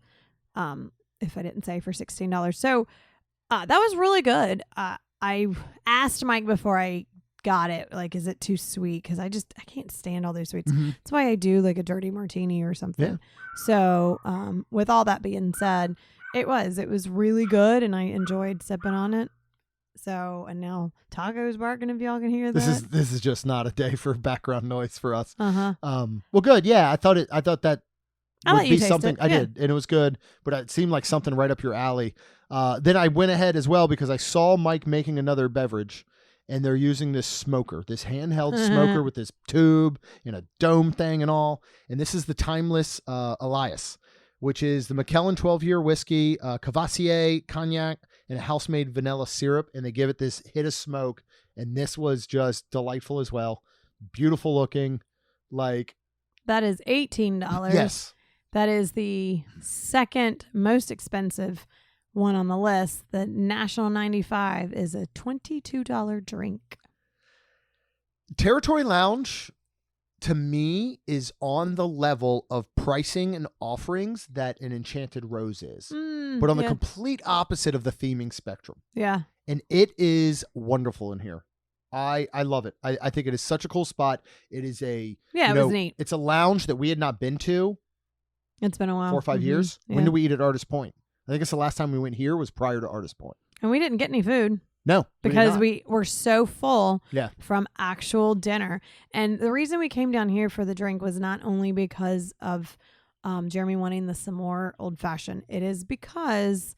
If I didn't say, for $16. So that was really good. I asked Mike before I got it, like, is it too sweet? Because I can't stand all those sweets. Mhm. That's why I do like a dirty martini or something. Yeah. So with all that being said, it was really good, and I enjoyed sipping on it. So, and now Taco's barking, if y'all can hear that. This is just not a day for background noise for us. Uh-huh. Well, good. Yeah, I thought that I'll would let you be taste something. it. I Yeah. did, and it was good, but it seemed like something right up your alley. Then I went ahead as well because I saw Mike making another beverage, and they're using this smoker, this handheld smoker with this tube and a dome thing and all. And this is the Timeless Elias, which is the Macallan 12-year whiskey, Cavassier cognac, and a house-made vanilla syrup. And they give it this hit of smoke. And this was just delightful as well. Beautiful looking. Like, That is $18. yes. That is the second most expensive one on the list. The National 95 is a $22 drink. Territory Lounge, to me, is on the level of pricing and offerings that an Enchanted Rose is, but on the complete opposite of the theming spectrum. Yeah. And it is wonderful in here. I love it. I think it is such a cool spot. It is It was neat. It's a lounge that we had not been to It's been a while. 4 or 5 years. Yeah. When did we eat at Artist Point? I think it's the last time we went here was prior to Artist Point. And we didn't get any food No, because we we were so full Yeah. from actual dinner. And the reason we came down here for the drink was not only because of Jeremy wanting the some more old fashioned. It is because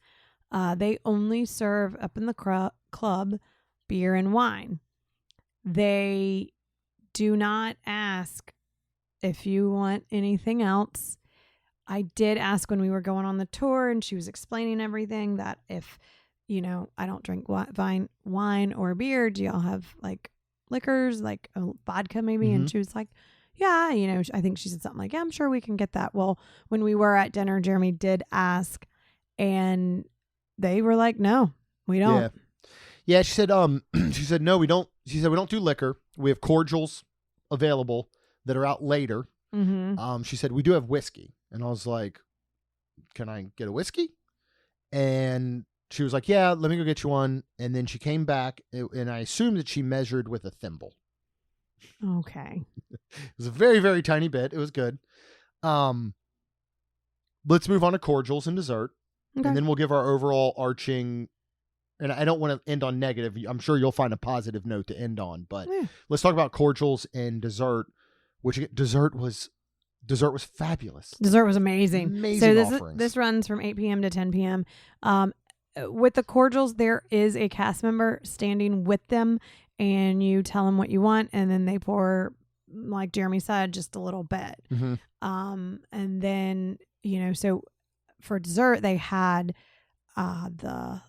they only serve up in the club beer and wine. They do not ask if you want anything else. I did ask when we were going on the tour, and she was explaining everything, that if, I don't drink wine or beer, do y'all have like liquors, like vodka maybe? Mhm. And she was like, yeah, I think she said something like, yeah, I'm sure we can get that. Well, when we were at dinner, Jeremy did ask, and they were like, no, we don't. Yeah. Yeah, she said she said no, we don't. She said we don't do liquor. We have cordials available that are out later. Mm-hmm. She said we do have whiskey. And I was like, can I get a whiskey? And she was like, yeah, let me go get you one. And then she came back, and I assumed that she measured with a thimble. Okay. It was a very, very tiny bit. It was good. Let's move on to cordials and dessert. Okay. And then we'll give our overall arching. And I don't want to end on negative. I'm sure you'll find a positive note to end on. But Yeah. let's talk about cordials and dessert, which dessert was fabulous. Dessert was amazing. Amazing So offerings. this runs from 8 p.m. to 10 p.m. With the cordials, there is a cast member standing with them, and you tell them what you want, and then they pour, like Jeremy said, just a little bit. Mm-hmm. And then, so for dessert, they had the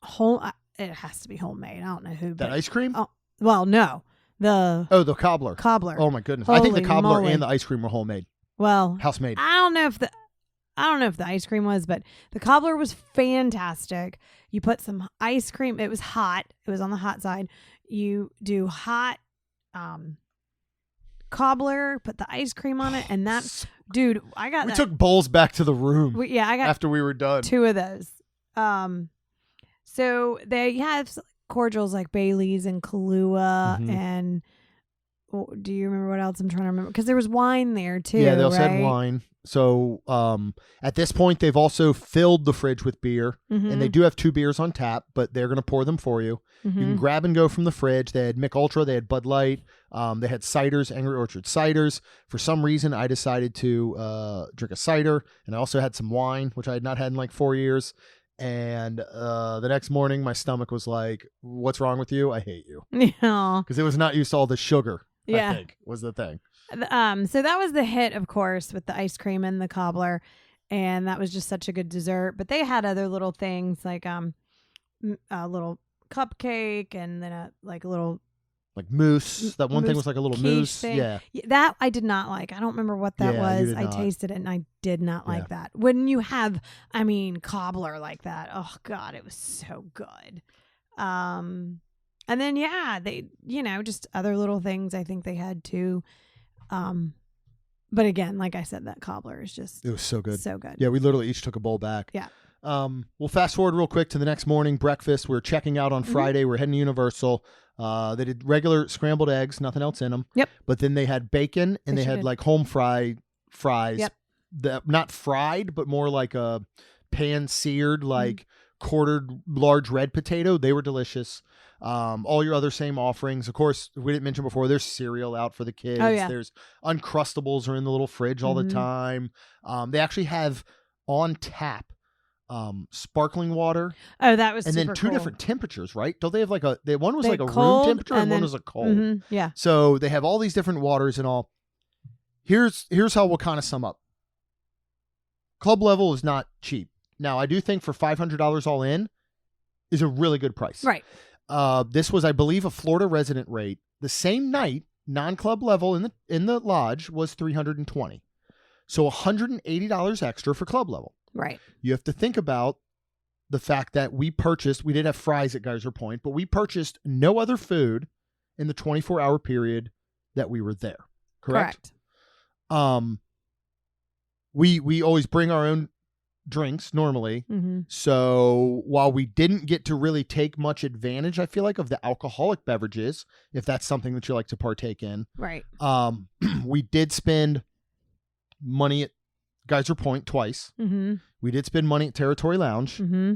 whole, it has to be homemade. I don't know who. That ice cream? Oh, well, no. The cobbler. cobbler. Oh my goodness. I think the Holy cobbler moly. and the ice cream were homemade. Well, House made. I don't know if the ice cream was, but the cobbler was fantastic. You put some ice cream. It was hot. It was on the hot side. You do hot cobbler, put the ice cream on it, and that, dude, I got We that. took bowls back to the room I got after we were done. 2 of those. So they have cordials like Bailey's and Kahlua, Mhm. and do you remember what else? I'm trying to remember, because there was wine there too. Yeah, they also right? had wine. So at this point, they've also filled the fridge with beer, and they do have 2 beers on tap, but they're going to pour them for you. You can grab and go from the fridge. They had Mick Ultra, they had Bud Light, they had ciders, Angry Orchard ciders. For some reason, I decided to drink a cider, and I also had some wine, which I had not had in like 4 years. And the next morning, my stomach was like, "What's wrong with you? I hate you," Yeah. because it was not used to all the sugar. Yeah. I think was the thing. So that was the hit, of course, with the ice cream and the cobbler, and that was just such a good dessert. But they had other little things like a little cupcake and then a little Like mousse. That one thing was like a little quiche mousse. thing. Yeah. That I did not like. I don't remember what that Yeah, you was. did I not. tasted it and I did not Yeah. like that. When you have, I mean, cobbler like that, oh God, it was so good. And then they, just other little things I think they had too. But again, like I said, that cobbler is just It was so good. so good. Yeah, we literally each took a bowl back. Yeah. We'll fast forward real quick to the next morning, breakfast. We're checking out on Friday. We're heading to Universal. They did regular scrambled eggs, nothing else in them. Yep. But then they had bacon and they sure had did. like home fries. Yep. Not fried, but more like a pan seared, like quartered large red potato. They were delicious. All your other same offerings. Of course, we didn't mention before, there's cereal out for the kids. Oh, yeah. There's Uncrustables are in the little fridge all the time. They actually have on tap sparkling water, Oh, that was and super then two cool. different temperatures, right? Don't they have like one was They like a cold, room temperature and and one then- was a cold. Yeah. So they have all these different waters and all. Here's how we'll kind of sum up. Club level is not cheap. Now, I do think for $500 all in is a really good price. Right. This was, I believe, a Florida resident rate. The same night, non-club level in the lodge was $320. So $180 extra for club level. Right. You have to think about the fact that we did have fries at Geyser Point, but we purchased no other food in the 24-hour period that we were there. Correct? We always bring our own drinks normally. Mm-hmm. So while we didn't get to really take much advantage, I feel like, of the alcoholic beverages, if that's something that you like to partake in, Right. we did spend money at Geyser Point twice. Mm-hmm. We did spend money at Territory Lounge. Mm-hmm.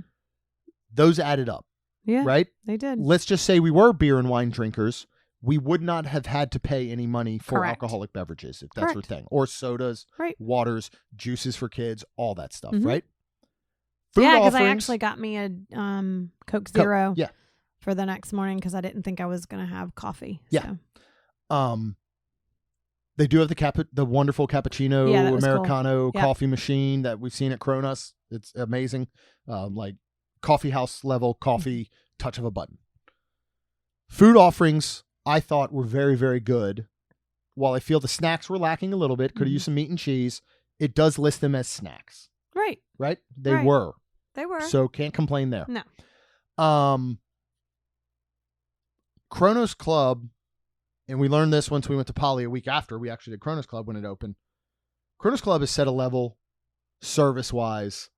Those added up, Yeah. right? They did. Let's just say we were beer and wine drinkers. We would not have had to pay any money for Correct. alcoholic beverages, if that's your Correct. thing. Or sodas, Right. waters, juices for kids, all that stuff, Mhm. right? Food Yeah, because I offerings- actually got me a Coke Zero. yeah. For the next morning because I didn't think I was going to have coffee. Yeah. So. They do have the wonderful cappuccino Yeah, that was cool. Americano Yep. coffee machine that we've seen at Kronos. It's amazing. Like coffee house level coffee, touch of a button. Food offerings, I thought, were very, very good. While I feel the snacks were lacking a little bit, could have used some meat and cheese. It does list them as snacks, Right. right? They Right. were. They were. So can't complain there. No. Kronos Club, and we learned this once we went to Poly a week after we actually did Kronos Club when it opened. Kronos Club has set a level service-wise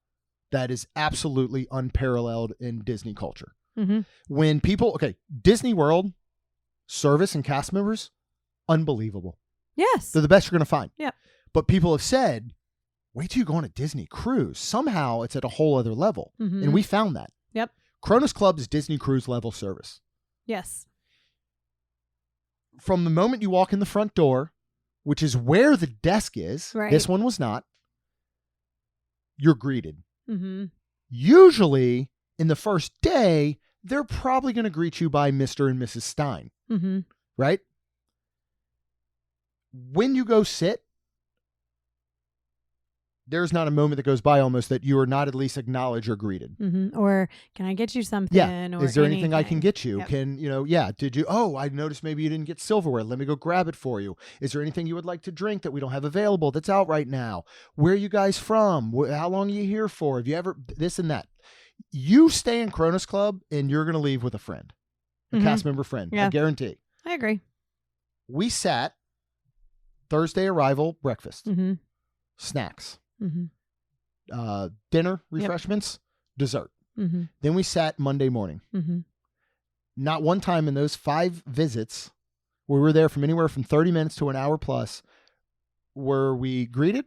that is absolutely unparalleled in Disney culture. Mm-hmm. When people, Disney World service and cast members, unbelievable. Yes. They're the best you're going to find. Yep. But people have said, wait till you go on a Disney cruise. Somehow it's at a whole other level. Mhm. And we found that. Yep. Kronos Club is Disney cruise level service. Yes. From the moment you walk in the front door, which is where the desk is, Right. this one was not, you're greeted. Mm-hmm. Usually, in the first day, they're probably going to greet you by Mr. and Mrs. Stein, Mm-hmm. right? When you go sit, there's not a moment that goes by almost that you are not at least acknowledged or greeted. Mm-hmm. Or can I get you something? Yeah. Or Is there anything I can get you? Yep. Did you? Oh, I noticed maybe you didn't get silverware. Let me go grab it for you. Is there anything you would like to drink that we don't have available that's out right now? Where are you guys from? How long are you here for? Have you ever this and that? You stay in Kronos Club and you're going to leave with a friend, a Mhm. cast member friend. Yeah. I guarantee. I agree. We sat Thursday arrival, breakfast, Mm-hmm. snacks, Mm-hmm. dinner, refreshments, dessert. Mm-hmm. Then we sat Monday morning. Mm-hmm. Not one time in those 5 visits, we were there from anywhere from 30 minutes to an hour plus, were we greeted,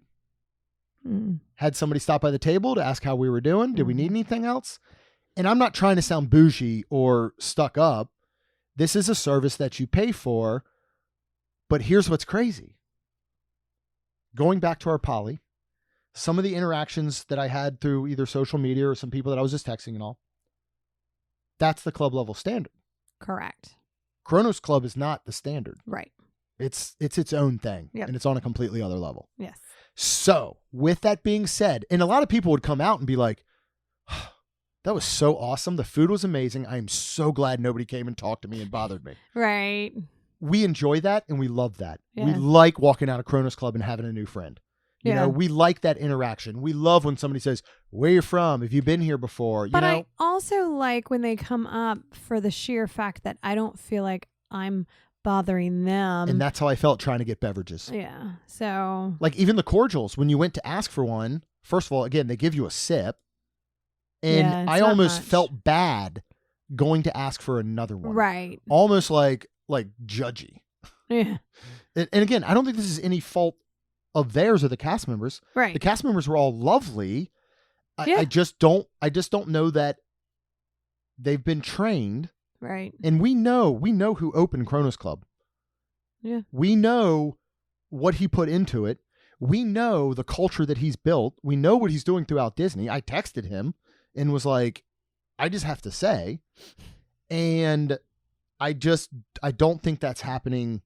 Mm-hmm. had somebody stop by the table to ask how we were doing. Did we Mhm. need anything else? And I'm not trying to sound bougie or stuck up. This is a service that you pay for. But here's what's crazy. Going back to our Poly, some of the interactions that I had through either social media or some people that I was just texting and all, that's the club level standard. Correct. Kronos Club is not the standard. Right. It's its own thing, Yep. and it's on a completely other level. Yes. So, with that being said, and a lot of people would come out and be like, That was so awesome. The food was amazing. I am so glad nobody came and talked to me and bothered me. Right. We enjoy that and we love that. Yeah. We like walking out of Kronos Club and having a new friend. You Yeah. know, we like that interaction. We love when somebody says, "Where you from? Have you been here before?" You But know? I also like when they come up for the sheer fact that I don't feel like I'm bothering them. And that's how I felt trying to get beverages. Yeah. So. Like even the cordials, when you went to ask for one, first of all, again, they give you a sip. And Yeah, it's I not almost much. felt bad going to ask for another one. Right. Almost like judgy. Yeah. And again, I don't think this is any fault of theirs or the cast members. Right. The cast members were all lovely. Yeah. I just don't know that they've been trained. Right. And we know who opened Kronos Club. Yeah. We know what he put into it. We know the culture that he's built. We know what he's doing throughout Disney. I texted him and was like, I just have to say. And I don't think that's happening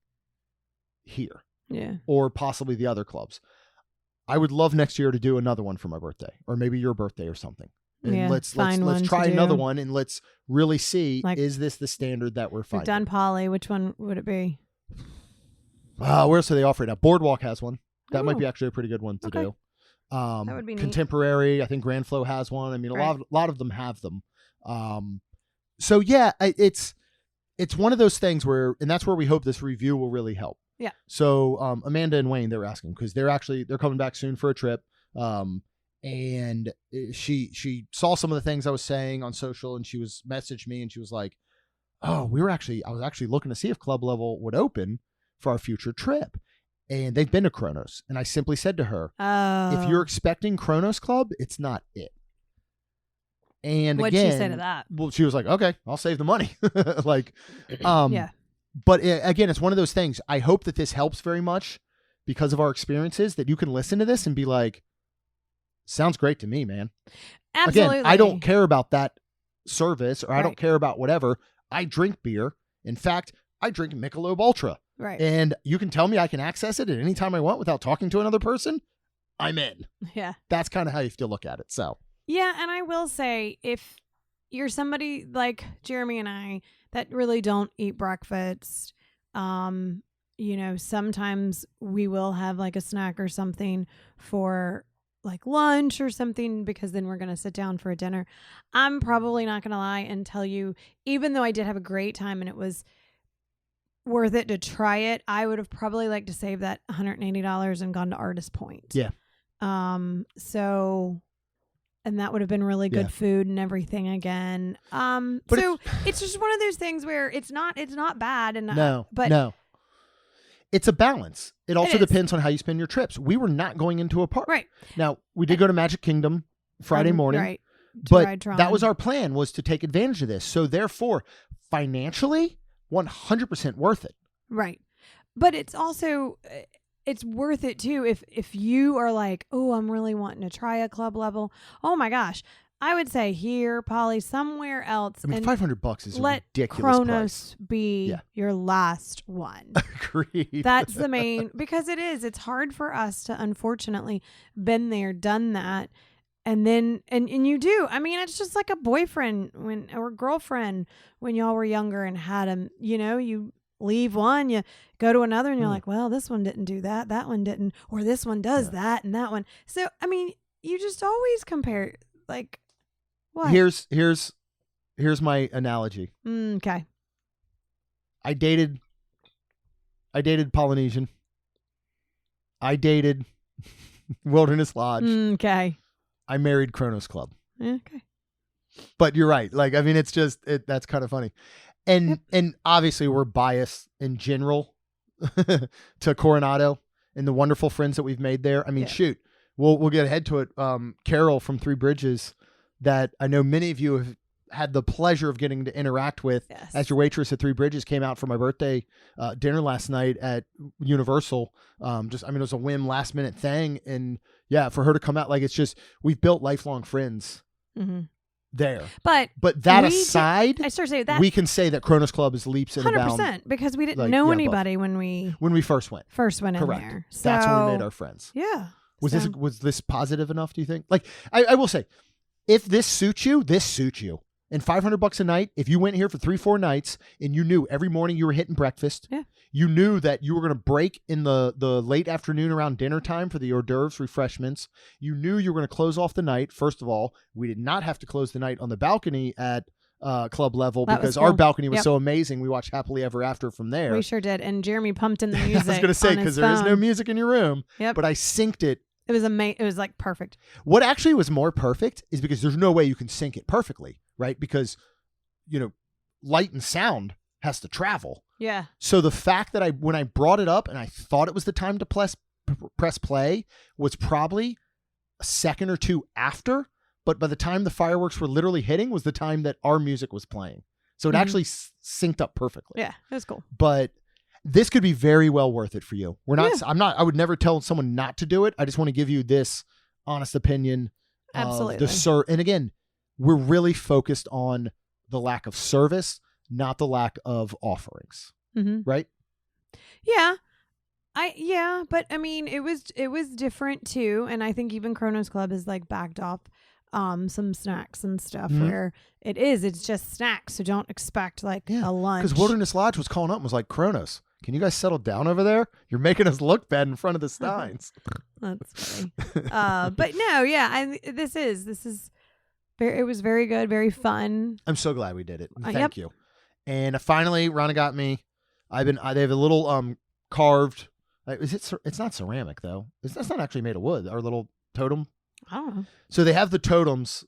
here Yeah. or possibly the other clubs. I would love next year to do another one for my birthday or maybe your birthday or something. And Yeah, let's find one to try another do. one and let's really see, Like- is this the standard that we're We've finding? done Polly. Which one would it be? Where else do they offer it now? Boardwalk has one. That might Ooh. be actually a pretty good one to Okay. do. That would be neat. Contemporary. I think Grand Flow has one. I mean, Right. a lot of them have them. So yeah, it's one of those things where, and that's where we hope this review will really help. Yeah. So Amanda and Wayne, they're asking because they're coming back soon for a trip. And she saw some of the things I was saying on social, and she messaged me, and she was like, "Oh, I was actually looking to see if Club Level would open for our future trip." And they've been to Kronos. And I simply said to her, Oh. if you're expecting Kronos Club, it's not it. And What'd again, she say to that? well, she was like, okay, I'll save the money. Yeah. But again, it's one of those things. I hope that this helps very much because of our experiences, that you can listen to this and be like, sounds great to me, man. Absolutely. Again, I don't care about that service or I don't Right. care about whatever. I drink beer. In fact, I drink Michelob Ultra. Right. And you can tell me I can access it at any time I want without talking to another person. I'm in. Yeah. That's kind of how you have to look at it. So Yeah, and I will say, if you're somebody like Jeremy and I that really don't eat breakfast, sometimes we will have like a snack or something for like lunch or something because then we're going to sit down for a dinner. I'm probably not going to lie and tell you, even though I did have a great time and it was worth it to try it, I would have probably liked to save that $180 and gone to Artist Point. Yeah. And that would have been really good Yeah. food and everything again. But So it's just one of those things where it's not bad and no, but no. It's a balance. It also is. depends on how you spend your trips. We were not going into a park. right Now, we did go to Magic Kingdom Friday morning, right. to but ride Tron. that was our plan, was to take advantage of this. So therefore, financially, 100% worth it. right. But it's also it's worth it too if you are like, oh, I'm really wanting to try a Club Level. Oh my gosh. I would say here, Polly, somewhere else. I mean, and $500 is a let ridiculous Kronos be Yeah. your last one. price. Agreed. That's the main, because it's hard for us to unfortunately been there, done that. And then, and you do, I mean, it's just like a boyfriend or girlfriend when y'all were younger and had them, you leave one, you go to another and you're like, well, this one didn't do that. That one didn't, or this one does that and that one. So, I mean, you just always compare, like, what? Here's my analogy. Okay. I dated Polynesian. I dated Wilderness Lodge. Okay. I married Kronos Club. Okay. But you're right. Like, I mean, it's just that's kind of funny. And and obviously we're biased in general to Coronado and the wonderful friends that we've made there. I mean, Yeah. shoot, we'll get ahead to it. Carol from Three Bridges, that I know many of you have had the pleasure of getting to interact with Yes. as your waitress at Three Bridges, came out for my birthday dinner last night at Universal. It was a whim, last minute thing. And yeah, for her to come out, like, it's just, we've built lifelong friends Mm-hmm. there. But that we aside, I start to say that we can say that Kronos Club is leaps and bounds 100% because we didn't like, know yeah, anybody when we when we first went. first went Correct. in there. So That's when we made our friends. yeah. Was So- this positive enough, do you think? Like, I will say, if this suits you, this suits you. And $500 a night, if you went here for 3-4 nights and you knew every morning you were hitting breakfast, you knew that you were going to break in the late afternoon around dinner time for the hors d'oeuvres, refreshments. You knew you were going to close off the night. First of all, we did not have to close the night on the balcony at club level because our balcony was so amazing. We watched Happily Ever After from there. We sure did. And Jeremy pumped in the music. I was going to say, because there is no music in your room, but I synced it. It was amazing. It was like perfect. What actually was more perfect is because there's no way you can sync it perfectly, right? Because, light and sound has to travel. Yeah. So the fact that when I brought it up and I thought it was the time to press play was probably a second or two after, but by the time the fireworks were literally hitting was the time that our music was playing. So it actually synced up perfectly. Yeah, it was cool. But this could be very well worth it for you. I would never tell someone not to do it. I just want to give you this honest opinion. Absolutely. And again, we're really focused on the lack of service, not the lack of offerings. Right? Yeah. But I mean, it was different too. And I think even Kronos Club has like backed off some snacks and stuff where it's just snacks. So don't expect like a lunch. Because Wilderness Lodge was calling up and was like, Kronos, can you guys settle down over there? You're making us look bad in front of the Steins. That's funny. But no, yeah, this is very, it was very good, very fun. I'm so glad we did it. Thank you. And finally, Rhonda got me. They have a little carved. It's not ceramic though. That's not actually made of wood. Our little totem. I don't know. So they have the totems,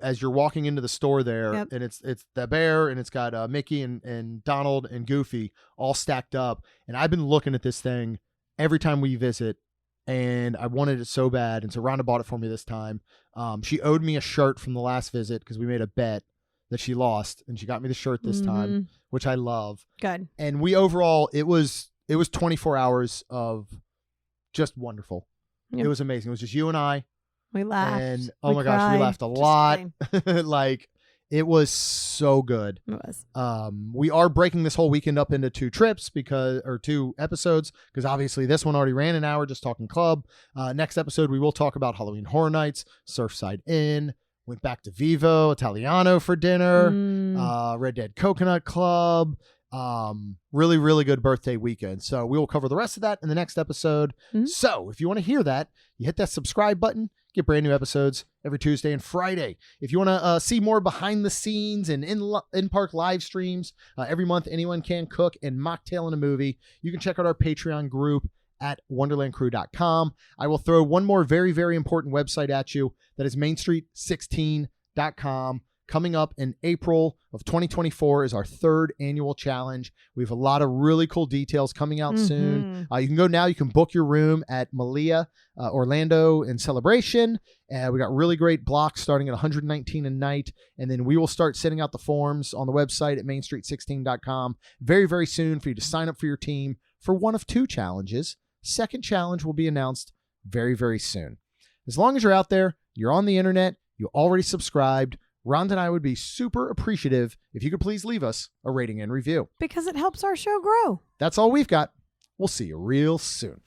as you're walking into the store there, and it's the bear, and it's got Mickey and Donald and Goofy all stacked up. And I've been looking at this thing every time we visit, and I wanted it so bad. And so Rhonda bought it for me this time. She owed me a shirt from the last visit because we made a bet that she lost, and she got me the shirt this time, which I love. Good. And we overall, it was 24 hours of just wonderful. It was amazing. It was just you and I. We laughed. And oh my gosh, we laughed a lot. Like, it was so good. It was. We are breaking this whole weekend up into 2 episodes because obviously this one already ran an hour just talking club. Next episode, we will talk about Halloween Horror Nights, Surfside Inn, went back to Vivo Italiano for dinner, Red Dead Coconut Club. Really, really good birthday weekend. So we will cover the rest of that in the next episode. So if you want to hear that, you hit that subscribe button, get brand new episodes every Tuesday and Friday. If you want to see more behind the scenes and in-park live streams, every month anyone can cook and mocktail in a movie, you can check out our Patreon group at wonderlandcrew.com. I will throw one more very, very important website at you. That is mainstreet16.com. Coming up in April of 2024 is our 3rd annual challenge. We have a lot of really cool details coming out soon. You can go now. You can book your room at Malia, Orlando in Celebration. We got really great blocks starting at $119 a night. And then we will start sending out the forms on the website at mainstreet16.com very, very soon for you to sign up for your team for one of 2 challenges. Second challenge will be announced very, very soon. As long as you're out there, you're on the internet, you already subscribed, Rhonda and I would be super appreciative if you could please leave us a rating and review. Because it helps our show grow. That's all we've got. We'll see you real soon.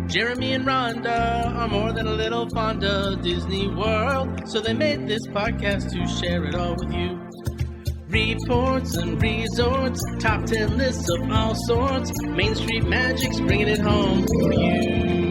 Jeremy and Rhonda are more than a little fond of Disney World, so they made this podcast to share it all with you. Reports and resorts, top 10 lists of all sorts, Main Street Magic's bringing it home for you.